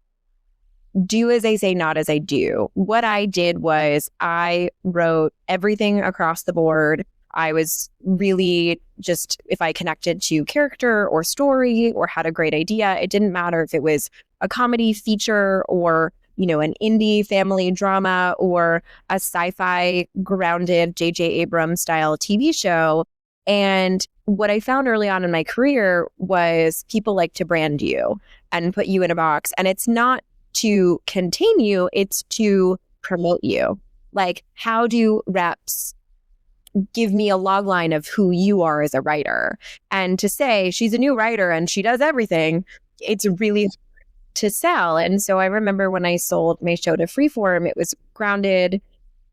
do as I say, not as I do. What I did was I wrote everything across the board. I was really just, if I connected to character or story or had a great idea, it didn't matter if it was a comedy feature or, an indie family drama or a sci-fi grounded J.J. Abrams style TV show. And what I found early on in my career was people like to brand you and put you in a box. And it's not to contain you, it's to promote you. Like, how do reps give me a log line of who you are as a writer? And to say she's a new writer and she does everything, it's really hard to sell. And so I remember when I sold my show to Freeform, it was grounded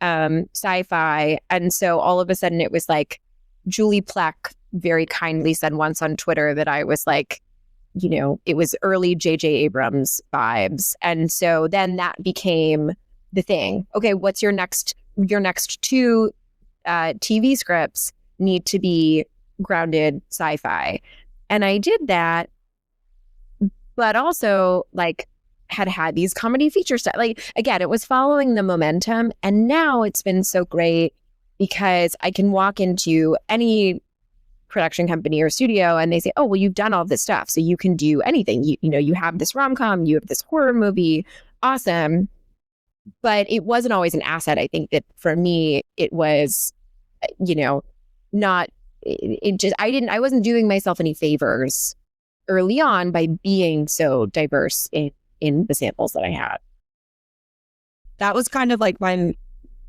sci-fi. And so all of a sudden it was like, Julie Plec very kindly said once on Twitter that I was like, it was early J.J. Abrams vibes. And so then that became the thing. Okay, what's your next two TV scripts need to be grounded sci-fi. And I did that, but also like had these comedy feature stuff. Like, again, it was following the momentum. And now it's been so great because I can walk into any production company or studio and they say, oh, well, you've done all this stuff, so you can do anything. You have this rom-com, you have this horror movie. Awesome. But it wasn't always an asset. I think that for me, it was, not, I wasn't doing myself any favors early on by being so diverse in the samples that I had. That was kind of like my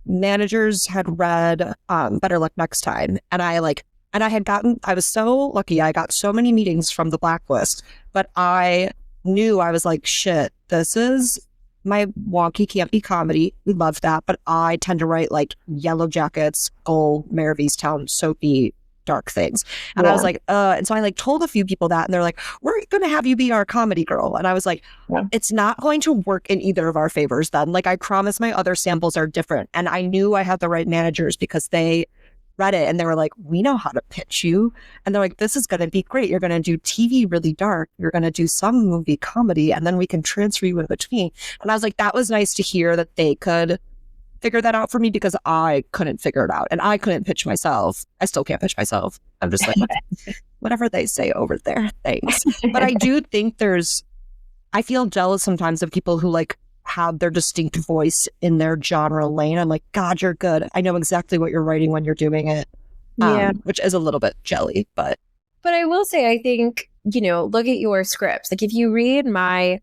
managers had read Better Luck Next Time. And I was so lucky. I got so many meetings from the blacklist, but I knew I was like, shit, this is my wonky campy comedy. We love that. But I tend to write like Yellow Jackets, Gold, Mayor of Easttown, soapy, dark things. And I was like, and so I like told a few people that and they're like, we're going to have you be our comedy girl. And I was like, it's not going to work in either of our favors then. Like, I promise my other samples are different. And I knew I had the right managers because they read it and they were like, we know how to pitch you. And they're like, this is going to be great. You're going to do TV really dark. You're going to do some movie comedy and then we can transfer you in between. And I was like, that was nice to hear that they could figure that out for me because I couldn't figure it out and I couldn't pitch myself. I still can't pitch myself. I'm just like, whatever they say over there, thanks. But I do think I feel jealous sometimes of people who like have their distinct voice in their genre lane. I'm like, God, you're good. I know exactly what you're writing when you're doing it. Which is a little bit jelly, but I will say, I think, look at your scripts. Like, if you read my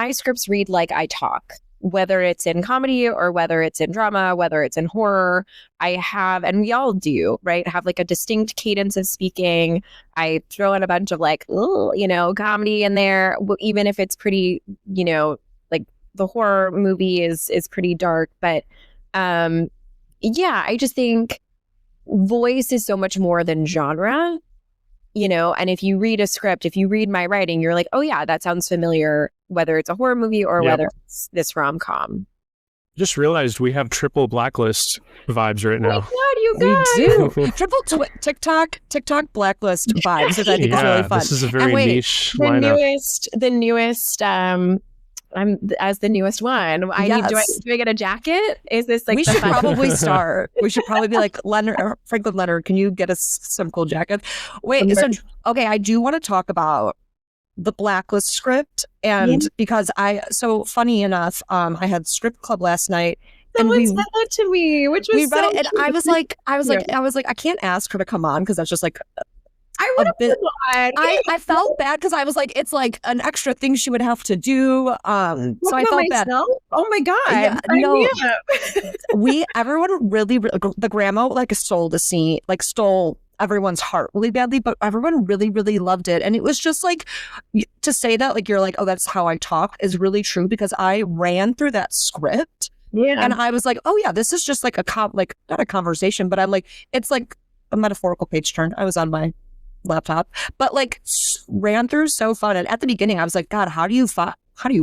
scripts read like I talk, whether it's in comedy or whether it's in drama, whether it's in horror, I have, and we all do, right? Have like a distinct cadence of speaking. I throw in a bunch of like, comedy in there, even if it's pretty, like the horror movie is pretty dark. But I just think voice is so much more than genre, and if you read a script, if you read my writing, you're like, oh yeah, that sounds familiar, whether it's a horror movie or whether it's this rom-com. Just realized we have triple blacklist vibes right now. Oh my God, you guys! We do. Triple TikTok blacklist vibes, which I think is really fun. This is a very niche lineup. The newest as the newest one. Do I get a jacket? Is this like we should probably start? We should probably be like, Franklin Leonard, can you get us some cool jackets? Wait, okay, I do want to talk about the Blacklist script, and because funny enough, I had script club last night. Someone said that to me, which was read it, and I was like, I can't ask her to come on because that's just like I would have been. I felt bad because I was like, it's like an extra thing she would have to do. So I felt bad. Oh my god! Yeah, everyone really, the grandma like stole everyone's heart really badly, but everyone really, really loved it. And it was just like, to say that, like, you're like, oh, that's how I talk is really true, because I ran through that script. Yeah. And I was like, oh yeah, this is just like not a conversation, but I'm like, it's like a metaphorical page turn. I was on my laptop, but like ran through so fun. And at the beginning I was like, God, how do you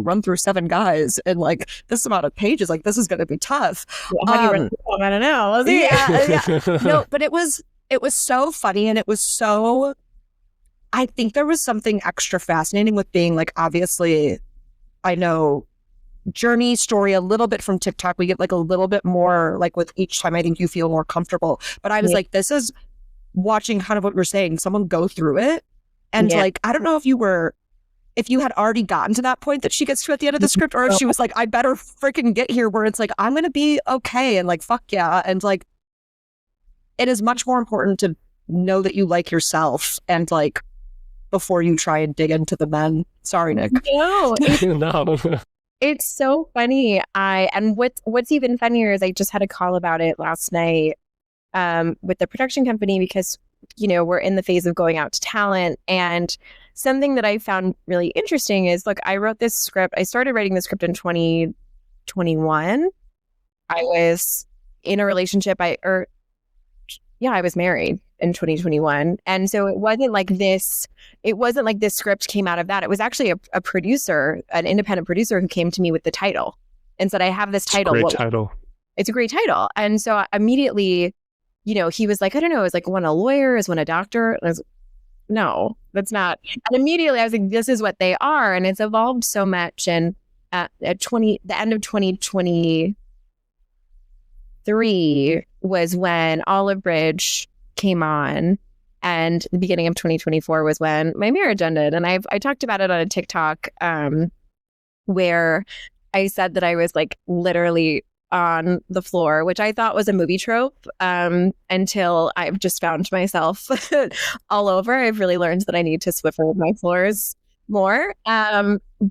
run through 7 guys in like this amount of pages? Like, this is going to be tough. How do you run through them? I don't know. Yeah. No, but it was so funny, and it was so, I think there was something extra fascinating with being like, obviously, I know journey story a little bit from TikTok. We get like a little bit more like with each time. I think you feel more comfortable. But I was like, this is watching kind of what we're saying, someone go through it. And like, I don't know if you had already gotten to that point that she gets to at the end of the script, or if she was like, I better freaking get here where it's like, I'm going to be okay. And like, fuck yeah. And like, it is much more important to know that you like yourself, and like, before you try and dig into the men. Sorry, Nick. No. No. It's so funny. And what's even funnier is I just had a call about it last night with the production company, because, you know, we're in the phase of going out to talent. And something that I found really interesting is, look, I wrote this script. I started writing the script in 2021. I was in a relationship. I was married in 2021. And so it wasn't like this script came out of that. It was actually a producer, an independent producer, who came to me with the title and said, I have this title. It's a great title. It's a great title. And so immediately, you know, he was like, I don't know, is like one a lawyer, is one a doctor? And I was like, no, that's not. And immediately I was like, this is what they are. And it's evolved so much. And at the end of 2023 was when Olive Bridge came on, and the beginning of 2024 was when my marriage ended. And I talked about it on a TikTok where I said that I was like literally on the floor, which I thought was a movie trope until I've just found myself all over. I've really learned that I need to Swiffer my floors more.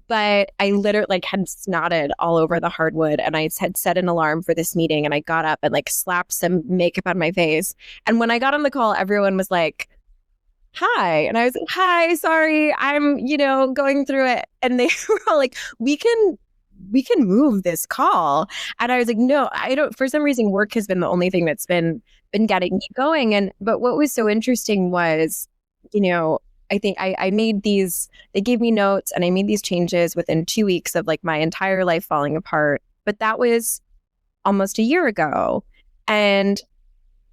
But I literally like had snotted all over the hardwood, and I had set an alarm for this meeting, and I got up and like slapped some makeup on my face. And when I got on the call, everyone was like, hi. And I was like, hi, sorry, I'm, you know, going through it. And they were all like, we can move this call. And I was like, no, I don't. For some reason, work has been the only thing that's been getting me going. But what was so interesting was, you know, I think I made they gave me notes, and I made these changes within 2 weeks of like my entire life falling apart. But that was almost a year ago. And,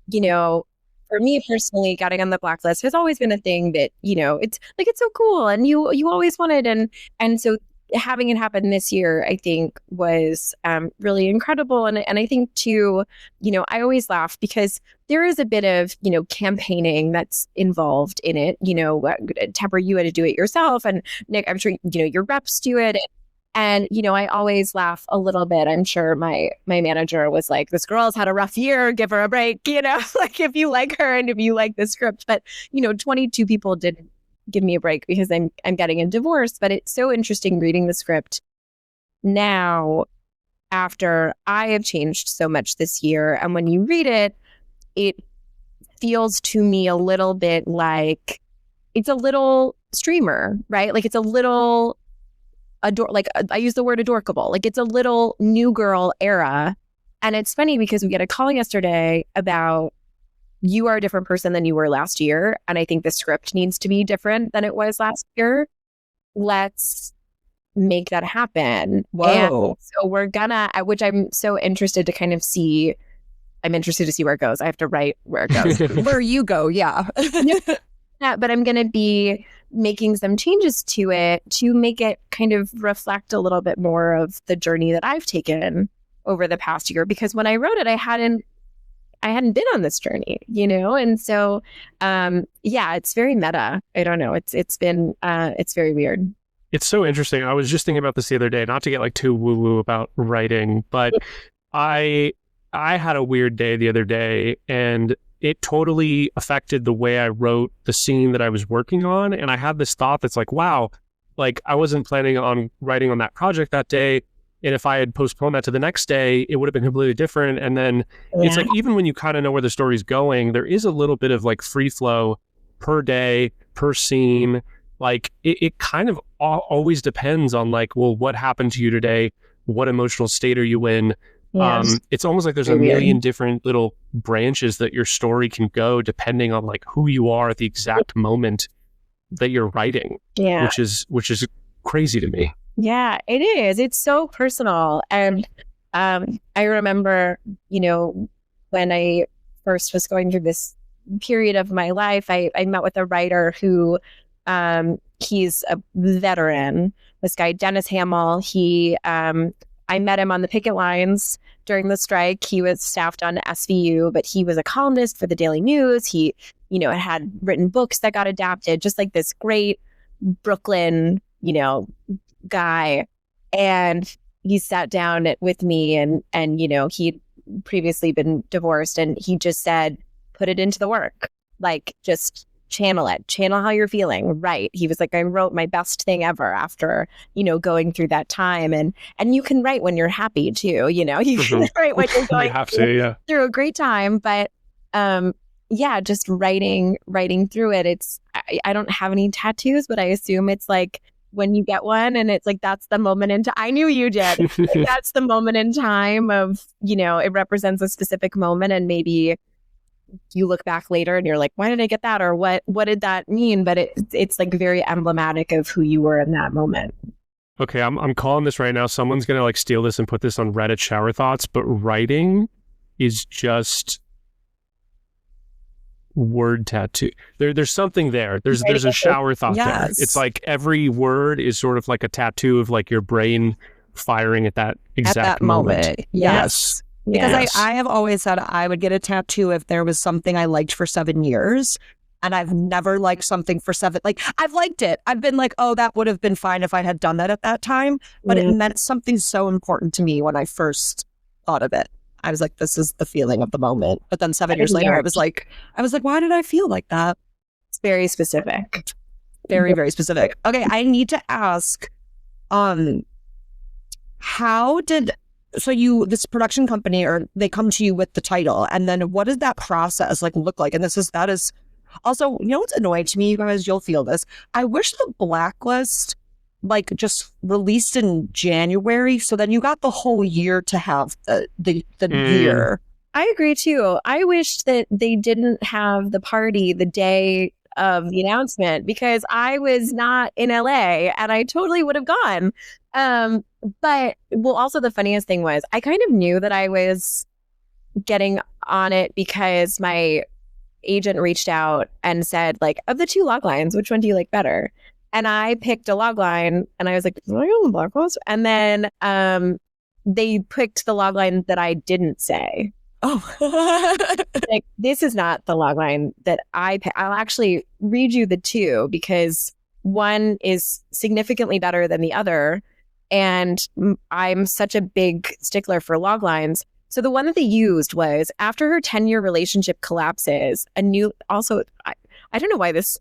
you know, for me personally, getting on the Blacklist has always been a thing that, you know, it's like, it's so cool, and you always wanted. And so having it happen this year, I think was really incredible. And I think too, you know, I always laugh because there is a bit of, you know, campaigning that's involved in it. You know, Tepper, you had to do it yourself, and Nick, I'm sure, you know, your reps do it. And, you know, I always laugh a little bit. I'm sure my manager was like, this girl's had a rough year, give her a break, you know, like if you like her and if you like the script. But, you know, 22 people did give me a break because I'm getting a divorce. But it's so interesting reading the script now after I have changed so much this year. And when you read it, it feels to me a little bit like it's a little streamer, right? Like it's a little I use the word adorkable. Like it's a little new girl era. And it's funny because we get a call yesterday about, you are a different person than you were last year. And I think the script needs to be different than it was last year. Let's make that happen. Whoa. And so we're gonna, which I'm so interested to kind of see. I'm interested to see where it goes. I have to write where it goes. Where you go, yeah. that, but I'm going to be making some changes to it to make it kind of reflect a little bit more of the journey that I've taken over the past year. Because when I wrote it, I hadn't been on this journey, and so it's very meta. I don't know. It's very weird. It's so interesting. I was just thinking about this the other day, not to get like too woo-woo about writing, but I had a weird day the other day, and it totally affected the way I wrote the scene that I was working on. And I had this thought that's like, wow, like I wasn't planning on writing on that project that day. And if I had postponed that to the next day, it would have been completely different. And then it's like, even when you kind of know where the story's going, there is a little bit of like free flow per day, per scene. Like it kind of always depends on like, well, what happened to you today? What emotional state are you in? Yes. It's almost like there's a million different little branches that your story can go depending on like who you are at the exact moment that you're writing. Yeah. Which is crazy to me. Yeah, it is. It's so personal. And I remember, when I first was going through this period of my life, I met with a writer who he's a veteran. This guy, Dennis Hamill, I met him on the picket lines during the strike. He was staffed on SVU, but he was a columnist for the Daily News. He, had written books that got adapted, just like this great Brooklyn, guy. And he sat down with me and he'd previously been divorced, and he just said, put it into the work. Like, just channel how you're feeling. Right. He was like, I wrote my best thing ever after, going through that time. And you can write when you're happy too, you can write when you're going through a great time. But just writing through it. I don't have any tattoos, but I assume it's like when you get one and it's like, that's the moment in time. I knew you did. That's the moment in time of, it represents a specific moment, and maybe you look back later and you're like, why did I get that? Or what did that mean? But it's like very emblematic of who you were in that moment. Okay, I'm calling this right now. Someone's going to like steal this and put this on Reddit shower thoughts, but writing is just word tattoo. There's something there. There's a shower thought there. It's like every word is sort of like a tattoo of like your brain firing at that exact moment. Yes. Because I have always said I would get a tattoo if there was something I liked for 7 years. And I've never liked something for 7. Like, I've liked it. I've been like, oh, that would have been fine if I had done that at that time. But it meant something so important to me when I first thought of it. I was like, this is the feeling of the moment. But then 7 years later, I was like, why did I feel like that? It's very specific. Very, very specific. Okay, I need to ask, this production company, or they come to you with the title, and then what does that process like look like? And that is also, what's annoying to me, you guys, you'll feel this. I wish the Blacklist like just released in January, so then you got the whole year to have the year. I agree too. I wished that they didn't have the party the day of the announcement, because I was not in LA and I totally would have gone. But also the funniest thing was I kind of knew that I was getting on it because my agent reached out and said, like, of the 2 log lines, which one do you like better? And I picked a log line and I was like, am I on the Blacklist? And then they picked the log line that I didn't say. Oh, like, this is not the log line that I picked. I'll actually read you the 2 because one is significantly better than the other. And I'm such a big stickler for log lines. So the one that they used was, after her 10-year relationship collapses, I don't know why this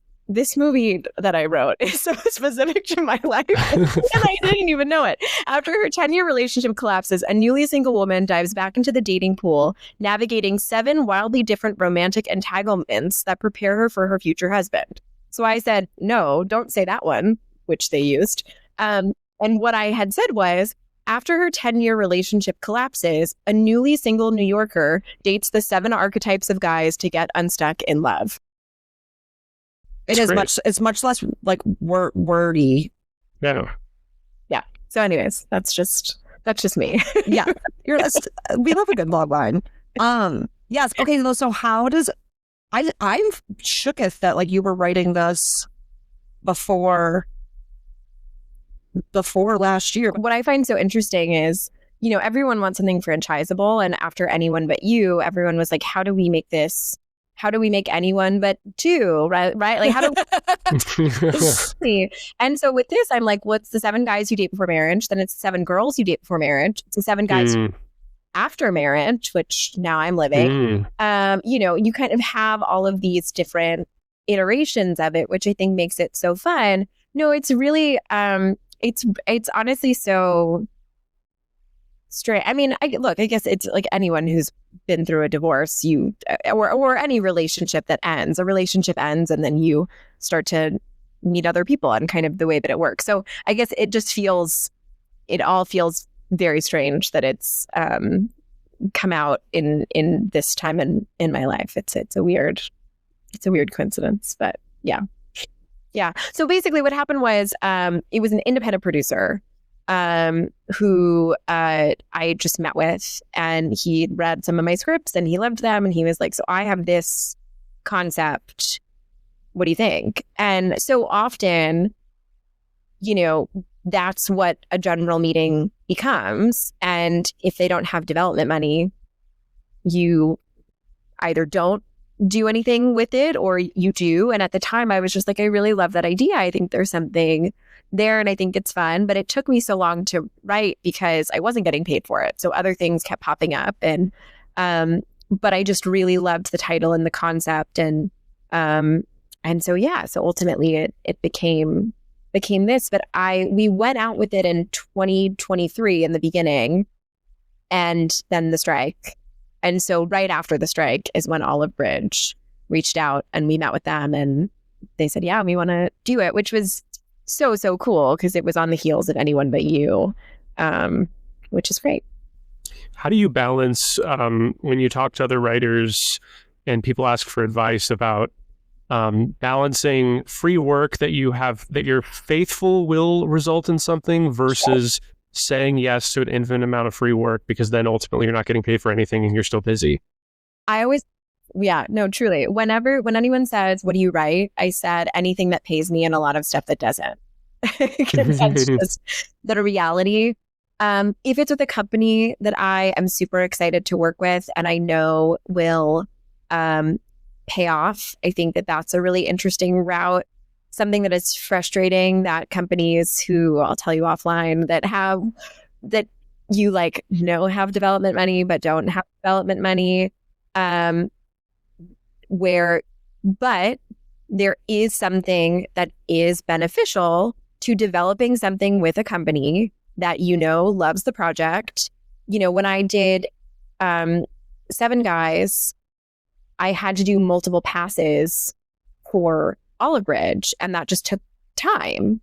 movie that I wrote is so specific to my life, and I didn't even know it. After her 10-year relationship collapses, a newly single woman dives back into the dating pool, navigating 7 wildly different romantic entanglements that prepare her for her future husband. So I said, no, don't say that one, which they used. And what I had said was, after her 10-year relationship collapses, a newly single New Yorker dates the 7 archetypes of guys to get unstuck in love. It's much less like wordy. Yeah. Yeah. So anyways, that's just me. Yeah. We love a good log line. Yes. Okay. So how does I'm shooketh that like you were writing this before last year. What I find so interesting is, everyone wants something franchisable. And after Anyone But You, everyone was like, how do we make Anyone But Two? Right? Like, how do we? And so with this, I'm like, what's the 7 guys you date before marriage? Then it's 7 girls you date before marriage. It's the 7 guys after marriage, which now I'm living. You kind of have all of these different iterations of it, which I think makes it so fun. No, it's really, it's honestly so straight. I mean, I guess it's like anyone who's been through a divorce, or any relationship that ends. A relationship ends, and then you start to meet other people, and kind of the way that it works. So I guess it all feels very strange that it's come out in this time in my life. It's a weird coincidence, but yeah. So basically, what happened was it was an independent producer who I just met with, and he read some of my scripts and he loved them, and he was like, "So I have this concept. What do you think?" And so often, that's what a general meeting becomes. And if they don't have development money, you either don't do anything with it or you do. And at the time I was just like, I really love that idea. I think there's something there and I think it's fun. But it took me so long to write because I wasn't getting paid for it. So other things kept popping up. And but I just really loved the title and the concept. And so ultimately it became this. But we went out with it in 2023 in the beginning, and then the strike. And so right after the strike is when Olive Bridge reached out, and we met with them, and they said, yeah, we want to do it, which was so cool because it was on the heels of Anyone But You, which is great. How do you balance when you talk to other writers and people ask for advice about balancing free work that you have, that you're faithful will result in something, versus saying yes to an infinite amount of free work, because then ultimately you're not getting paid for anything and you're still busy? Truly. When anyone says, what do you write? I said, anything that pays me and a lot of stuff that doesn't. Because that's just the reality. If it's with a company that I am super excited to work with and I know will pay off, I think that that's a really interesting route. Something that is frustrating, that companies who I'll tell you offline that have development money but don't have development money, but there is something that is beneficial to developing something with a company that loves the project. When I did 7 Guys, I had to do multiple passes for Olive Bridge, and that just took time.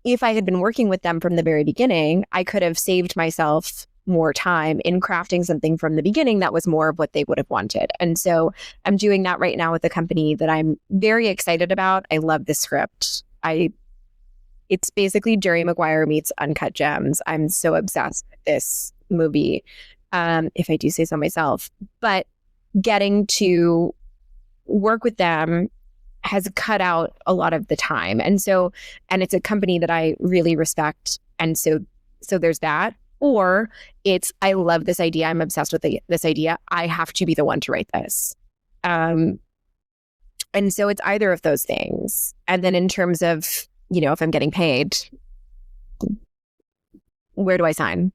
If I had been working with them from the very beginning, I could have saved myself more time in crafting something from the beginning that was more of what they would have wanted. And so I'm doing that right now with a company that I'm very excited about. I love the script. It's basically Jerry Maguire meets Uncut Gems. I'm so obsessed with this movie, if I do say so myself. But getting to work with them has cut out a lot of the time. And it's a company that I really respect. And so there's that. Or it's, I love this idea. I'm obsessed with this idea. I have to be the one to write this. And so it's either of those things. And then in terms of, if I'm getting paid, where do I sign?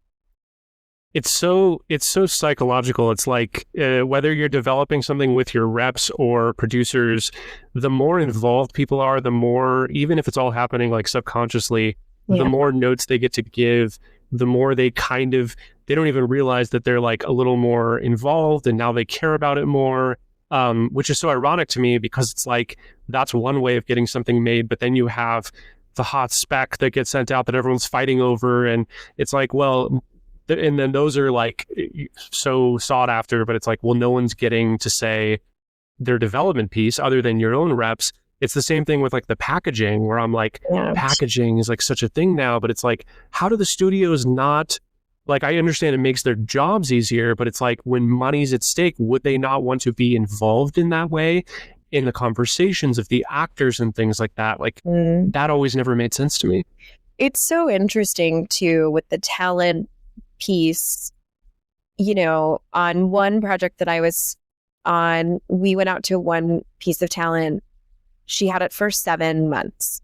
It's so psychological. It's like whether you're developing something with your reps or producers, the more involved people are, the more, even if it's all happening like subconsciously, the more notes they get to give, the more they don't even realize that they're like a little more involved, and now they care about it more, which is so ironic to me, because it's like, that's one way of getting something made, but then you have the hot spec that gets sent out that everyone's fighting over, and it's like, well, and then those are like so sought after, but it's like, well, no one's getting to say their development piece other than your own reps. It's the same thing with like the packaging, where I'm like, packaging is like such a thing now, but it's like, how do the studios not like, I understand it makes their jobs easier, but it's like, when money's at stake, would they not want to be involved in that way in the conversations of the actors and things like that? Like, that always never made sense to me. It's so interesting too with the talent piece. You know, on one project that I was on, we went out to one piece of talent. She had it for 7 months.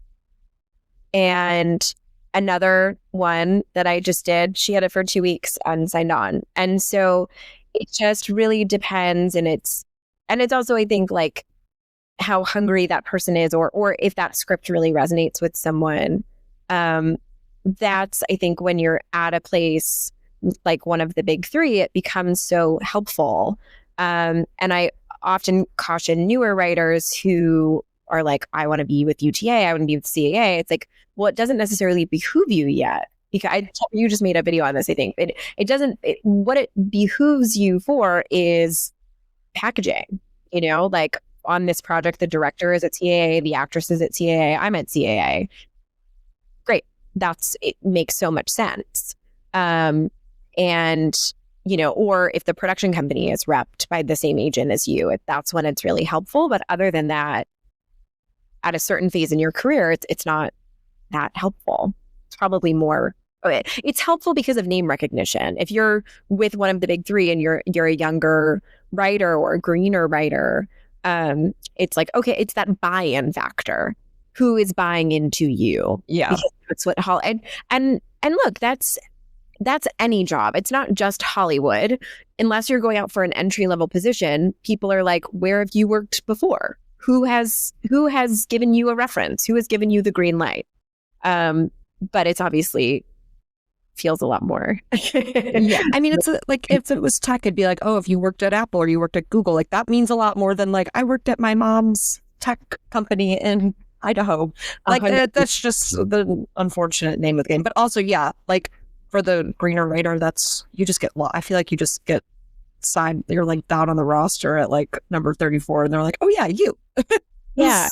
And another one that I just did, she had it for 2 weeks and signed on. And so it just really depends. And it's also, I think, like how hungry that person is, or if that script really resonates with someone. That's, I think, when you're at a place like one of the big three, it becomes so helpful. And I often caution newer writers who are like, I want to be with UTA, I want to be with CAA. It's like, well, it doesn't necessarily behoove you yet. Because you just made a video on this, I think. It doesn't, what it behooves you for is packaging, you know, like on this project, the director is at CAA, the actress is at CAA, I'm at CAA. Great. It makes so much sense. And, you know, or if the production company is repped by the same agent as you, that's when it's really helpful. But other than that, at a certain phase in your career, it's not that helpful. It's probably more, it's helpful because of name recognition. If you're with one of the big three and you're a younger writer or a greener writer, it's like, okay, it's that buy-in factor. Who is buying into you? Yeah. Because that's what and look, that's any job. It's not just Hollywood. Unless you're going out for an entry-level position, people are like, where have you worked before? Who has given you a reference? Who has given you the green light? But it's obviously feels a lot more. Yeah. I mean, it's like, if it was tech, it'd be like, oh, if you worked at Apple or you worked at Google, like that means a lot more than like, I worked at my mom's tech company in Idaho. Like that's just the unfortunate name of the game. But also, yeah, like for the greener writer, you just get, I feel like you just get signed, you're like down on the roster at like number 34 and they're like, oh yeah, you. Yeah.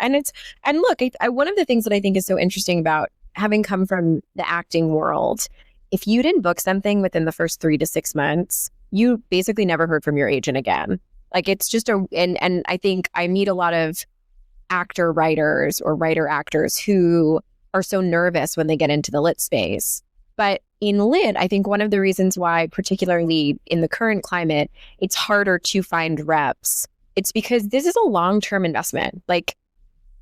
And look, one of the things that I think is so interesting about having come from the acting world, if you didn't book something within the first 3 to 6 months, you basically never heard from your agent again. Like it's just and I think I meet a lot of actor writers or writer actors who are so nervous when they get into the lit space. But in lit, I think one of the reasons why, particularly in the current climate, it's harder to find reps, it's because this is a long-term investment. Like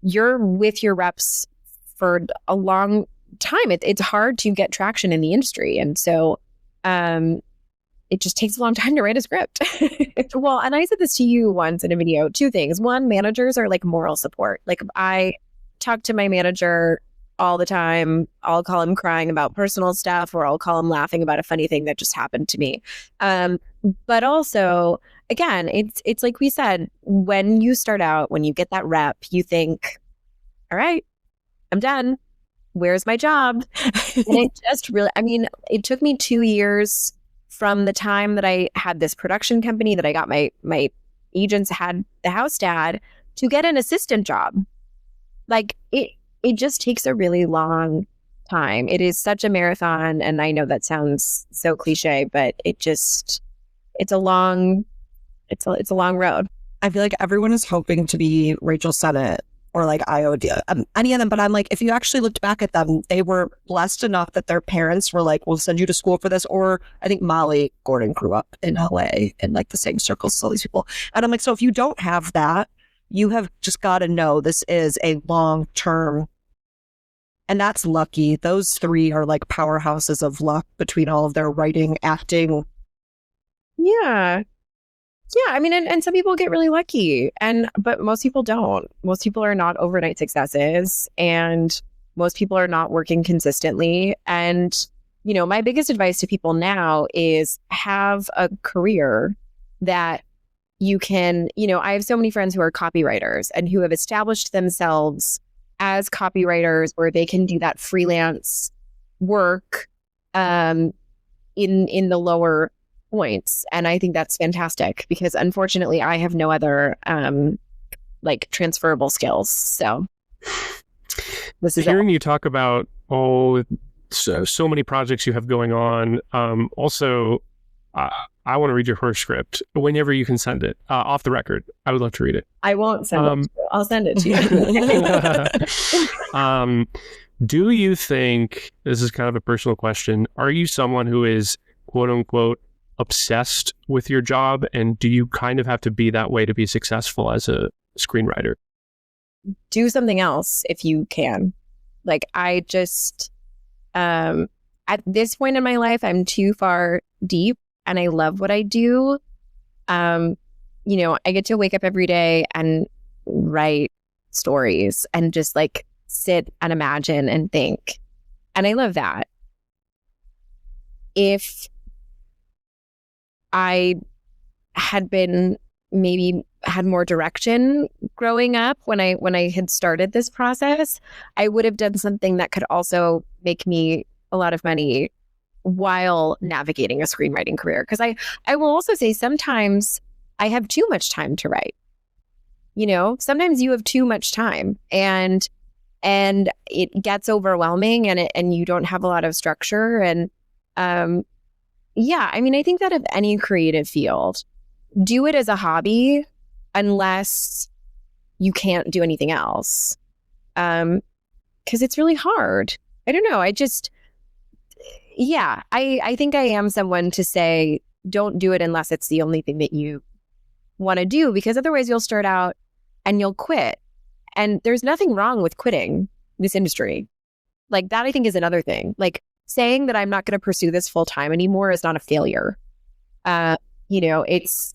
you're with your reps for a long time. It's hard to get traction in the industry. And so it just takes a long time to write a script. Well, and I said this to you once in a video, 2 things. One, managers are like moral support. Like I talk to my manager all the time. I'll call him crying about personal stuff, or I'll call him laughing about a funny thing that just happened to me. But also, again, it's like we said, when you start out, when you get that rep, you think, all right, I'm done. Where's my job? And it just really, I mean, it took me 2 years from the time that I had this production company that I got my agents had the house dad to get an assistant job. Like it just takes a really long time. It is such a marathon. And I know that sounds so cliche, but it's a long road. I feel like everyone is hoping to be Rachel Sennett or like IOD, any of them. But I'm like, if you actually looked back at them, they were blessed enough that their parents were like, we'll send you to school for this. Or I think Molly Gordon grew up in LA in like the same circles as all these people. And I'm like, so if you don't have that, you have just got to know this is a long-term, and that's lucky. Those 3 are like powerhouses of luck between all of their writing, acting. Yeah. Yeah, I mean, and some people get really lucky, but most people don't. Most people are not overnight successes, and most people are not working consistently. And, you know, my biggest advice to people now is have a career that you can, you know, I have so many friends who are copywriters and who have established themselves as copywriters where they can do that freelance work in the lower points. And I think that's fantastic because unfortunately I have no other like transferable skills. So this is hearing you talk about all so many projects you have going on. Also, I want to read your first script whenever you can send it off the record. I would love to read it. I won't send it to you. I'll send it to you. Do you think, this is kind of a personal question, are you someone who is quote unquote obsessed with your job? And do you kind of have to be that way to be successful as a screenwriter? Do something else if you can. Like, I just, at this point in my life, I'm too far deep and I love what I do. I get to wake up every day and write stories and just like sit and imagine and think. And I love that. If I had been maybe had more direction growing up when I had started this process, I would have done something that could also make me a lot of money while navigating a screenwriting career. Because I will also say sometimes I have too much time to write. Sometimes you have too much time and it gets overwhelming and you don't have a lot of structure. And I think that of any creative field, do it as a hobby unless you can't do anything else. Because it's really hard. I don't know. I think I am someone to say, don't do it unless it's the only thing that you want to do, because otherwise you'll start out and you'll quit. And there's nothing wrong with quitting this industry. Like, that I think is another thing. Like, saying that I'm not going to pursue this full time anymore is not a failure. It's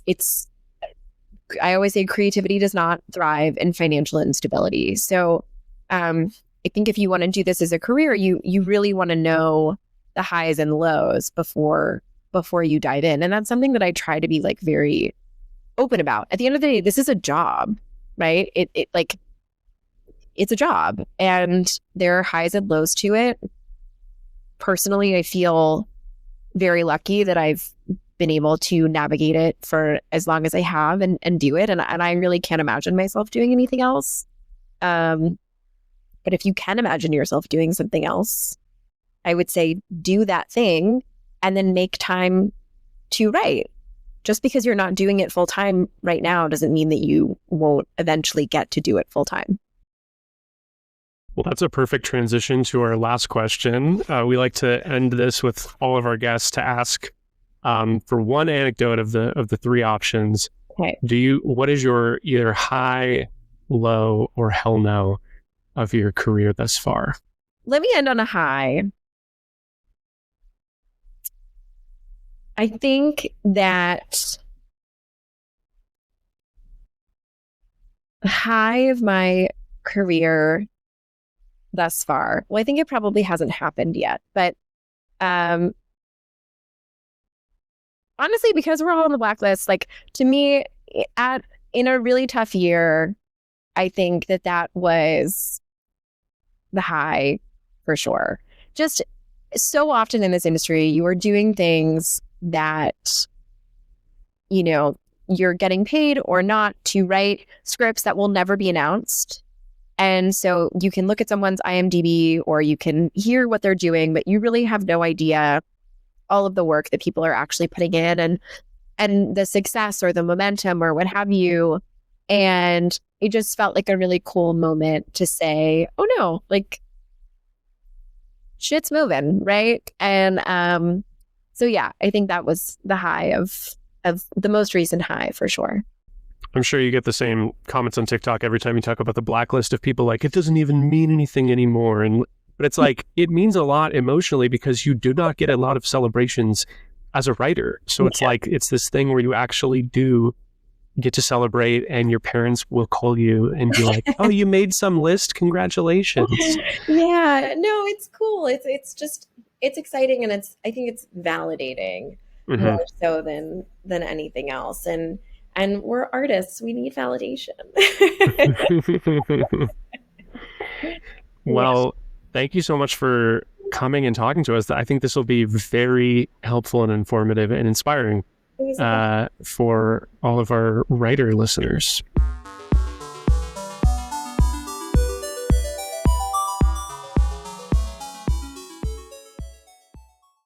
I always say creativity does not thrive in financial instability. So I think if you want to do this as a career, you really want to know the highs and lows before you dive in. And that's something that I try to be like very open about. At the end of the day, this is a job, right? It's a job and there are highs and lows to it. Personally, I feel very lucky that I've been able to navigate it for as long as I have and do it. And I really can't imagine myself doing anything else. But if you can imagine yourself doing something else, I would say do that thing and then make time to write. Just because you're not doing it full time right now doesn't mean that you won't eventually get to do it full time. Well, that's a perfect transition to our last question. We like to end this with all of our guests to ask for one anecdote of the three options. Okay. What is your either high, low, or hell no of your career thus far? Let me end on a high. I think that the high of my career thus far, well, I think it probably hasn't happened yet, but honestly, because we're all on the blacklist, like, to me, in a really tough year, I think that was the high for sure. Just so often in this industry, you are doing things that, you're getting paid or not to write scripts that will never be announced. And so you can look at someone's IMDb or you can hear what they're doing, but you really have no idea all of the work that people are actually putting in and the success or the momentum or what have you. And it just felt like a really cool moment to say, oh no, like, shit's moving, right? And so yeah, I think that was the high of the most recent high for sure. I'm sure you get the same comments on TikTok every time you talk about the blacklist of people like, it doesn't even mean anything anymore. But it's like, it means a lot emotionally because you do not get a lot of celebrations as a writer. So it's like, it's this thing where you actually do get to celebrate and your parents will call you and be like, oh, you made some list. Congratulations. Yeah, no, it's cool. It's exciting. And I think it's validating more so than anything else. And we're artists. We need validation. Well, thank you so much for coming and talking to us. I think this will be very helpful and informative and inspiring for all of our writer listeners.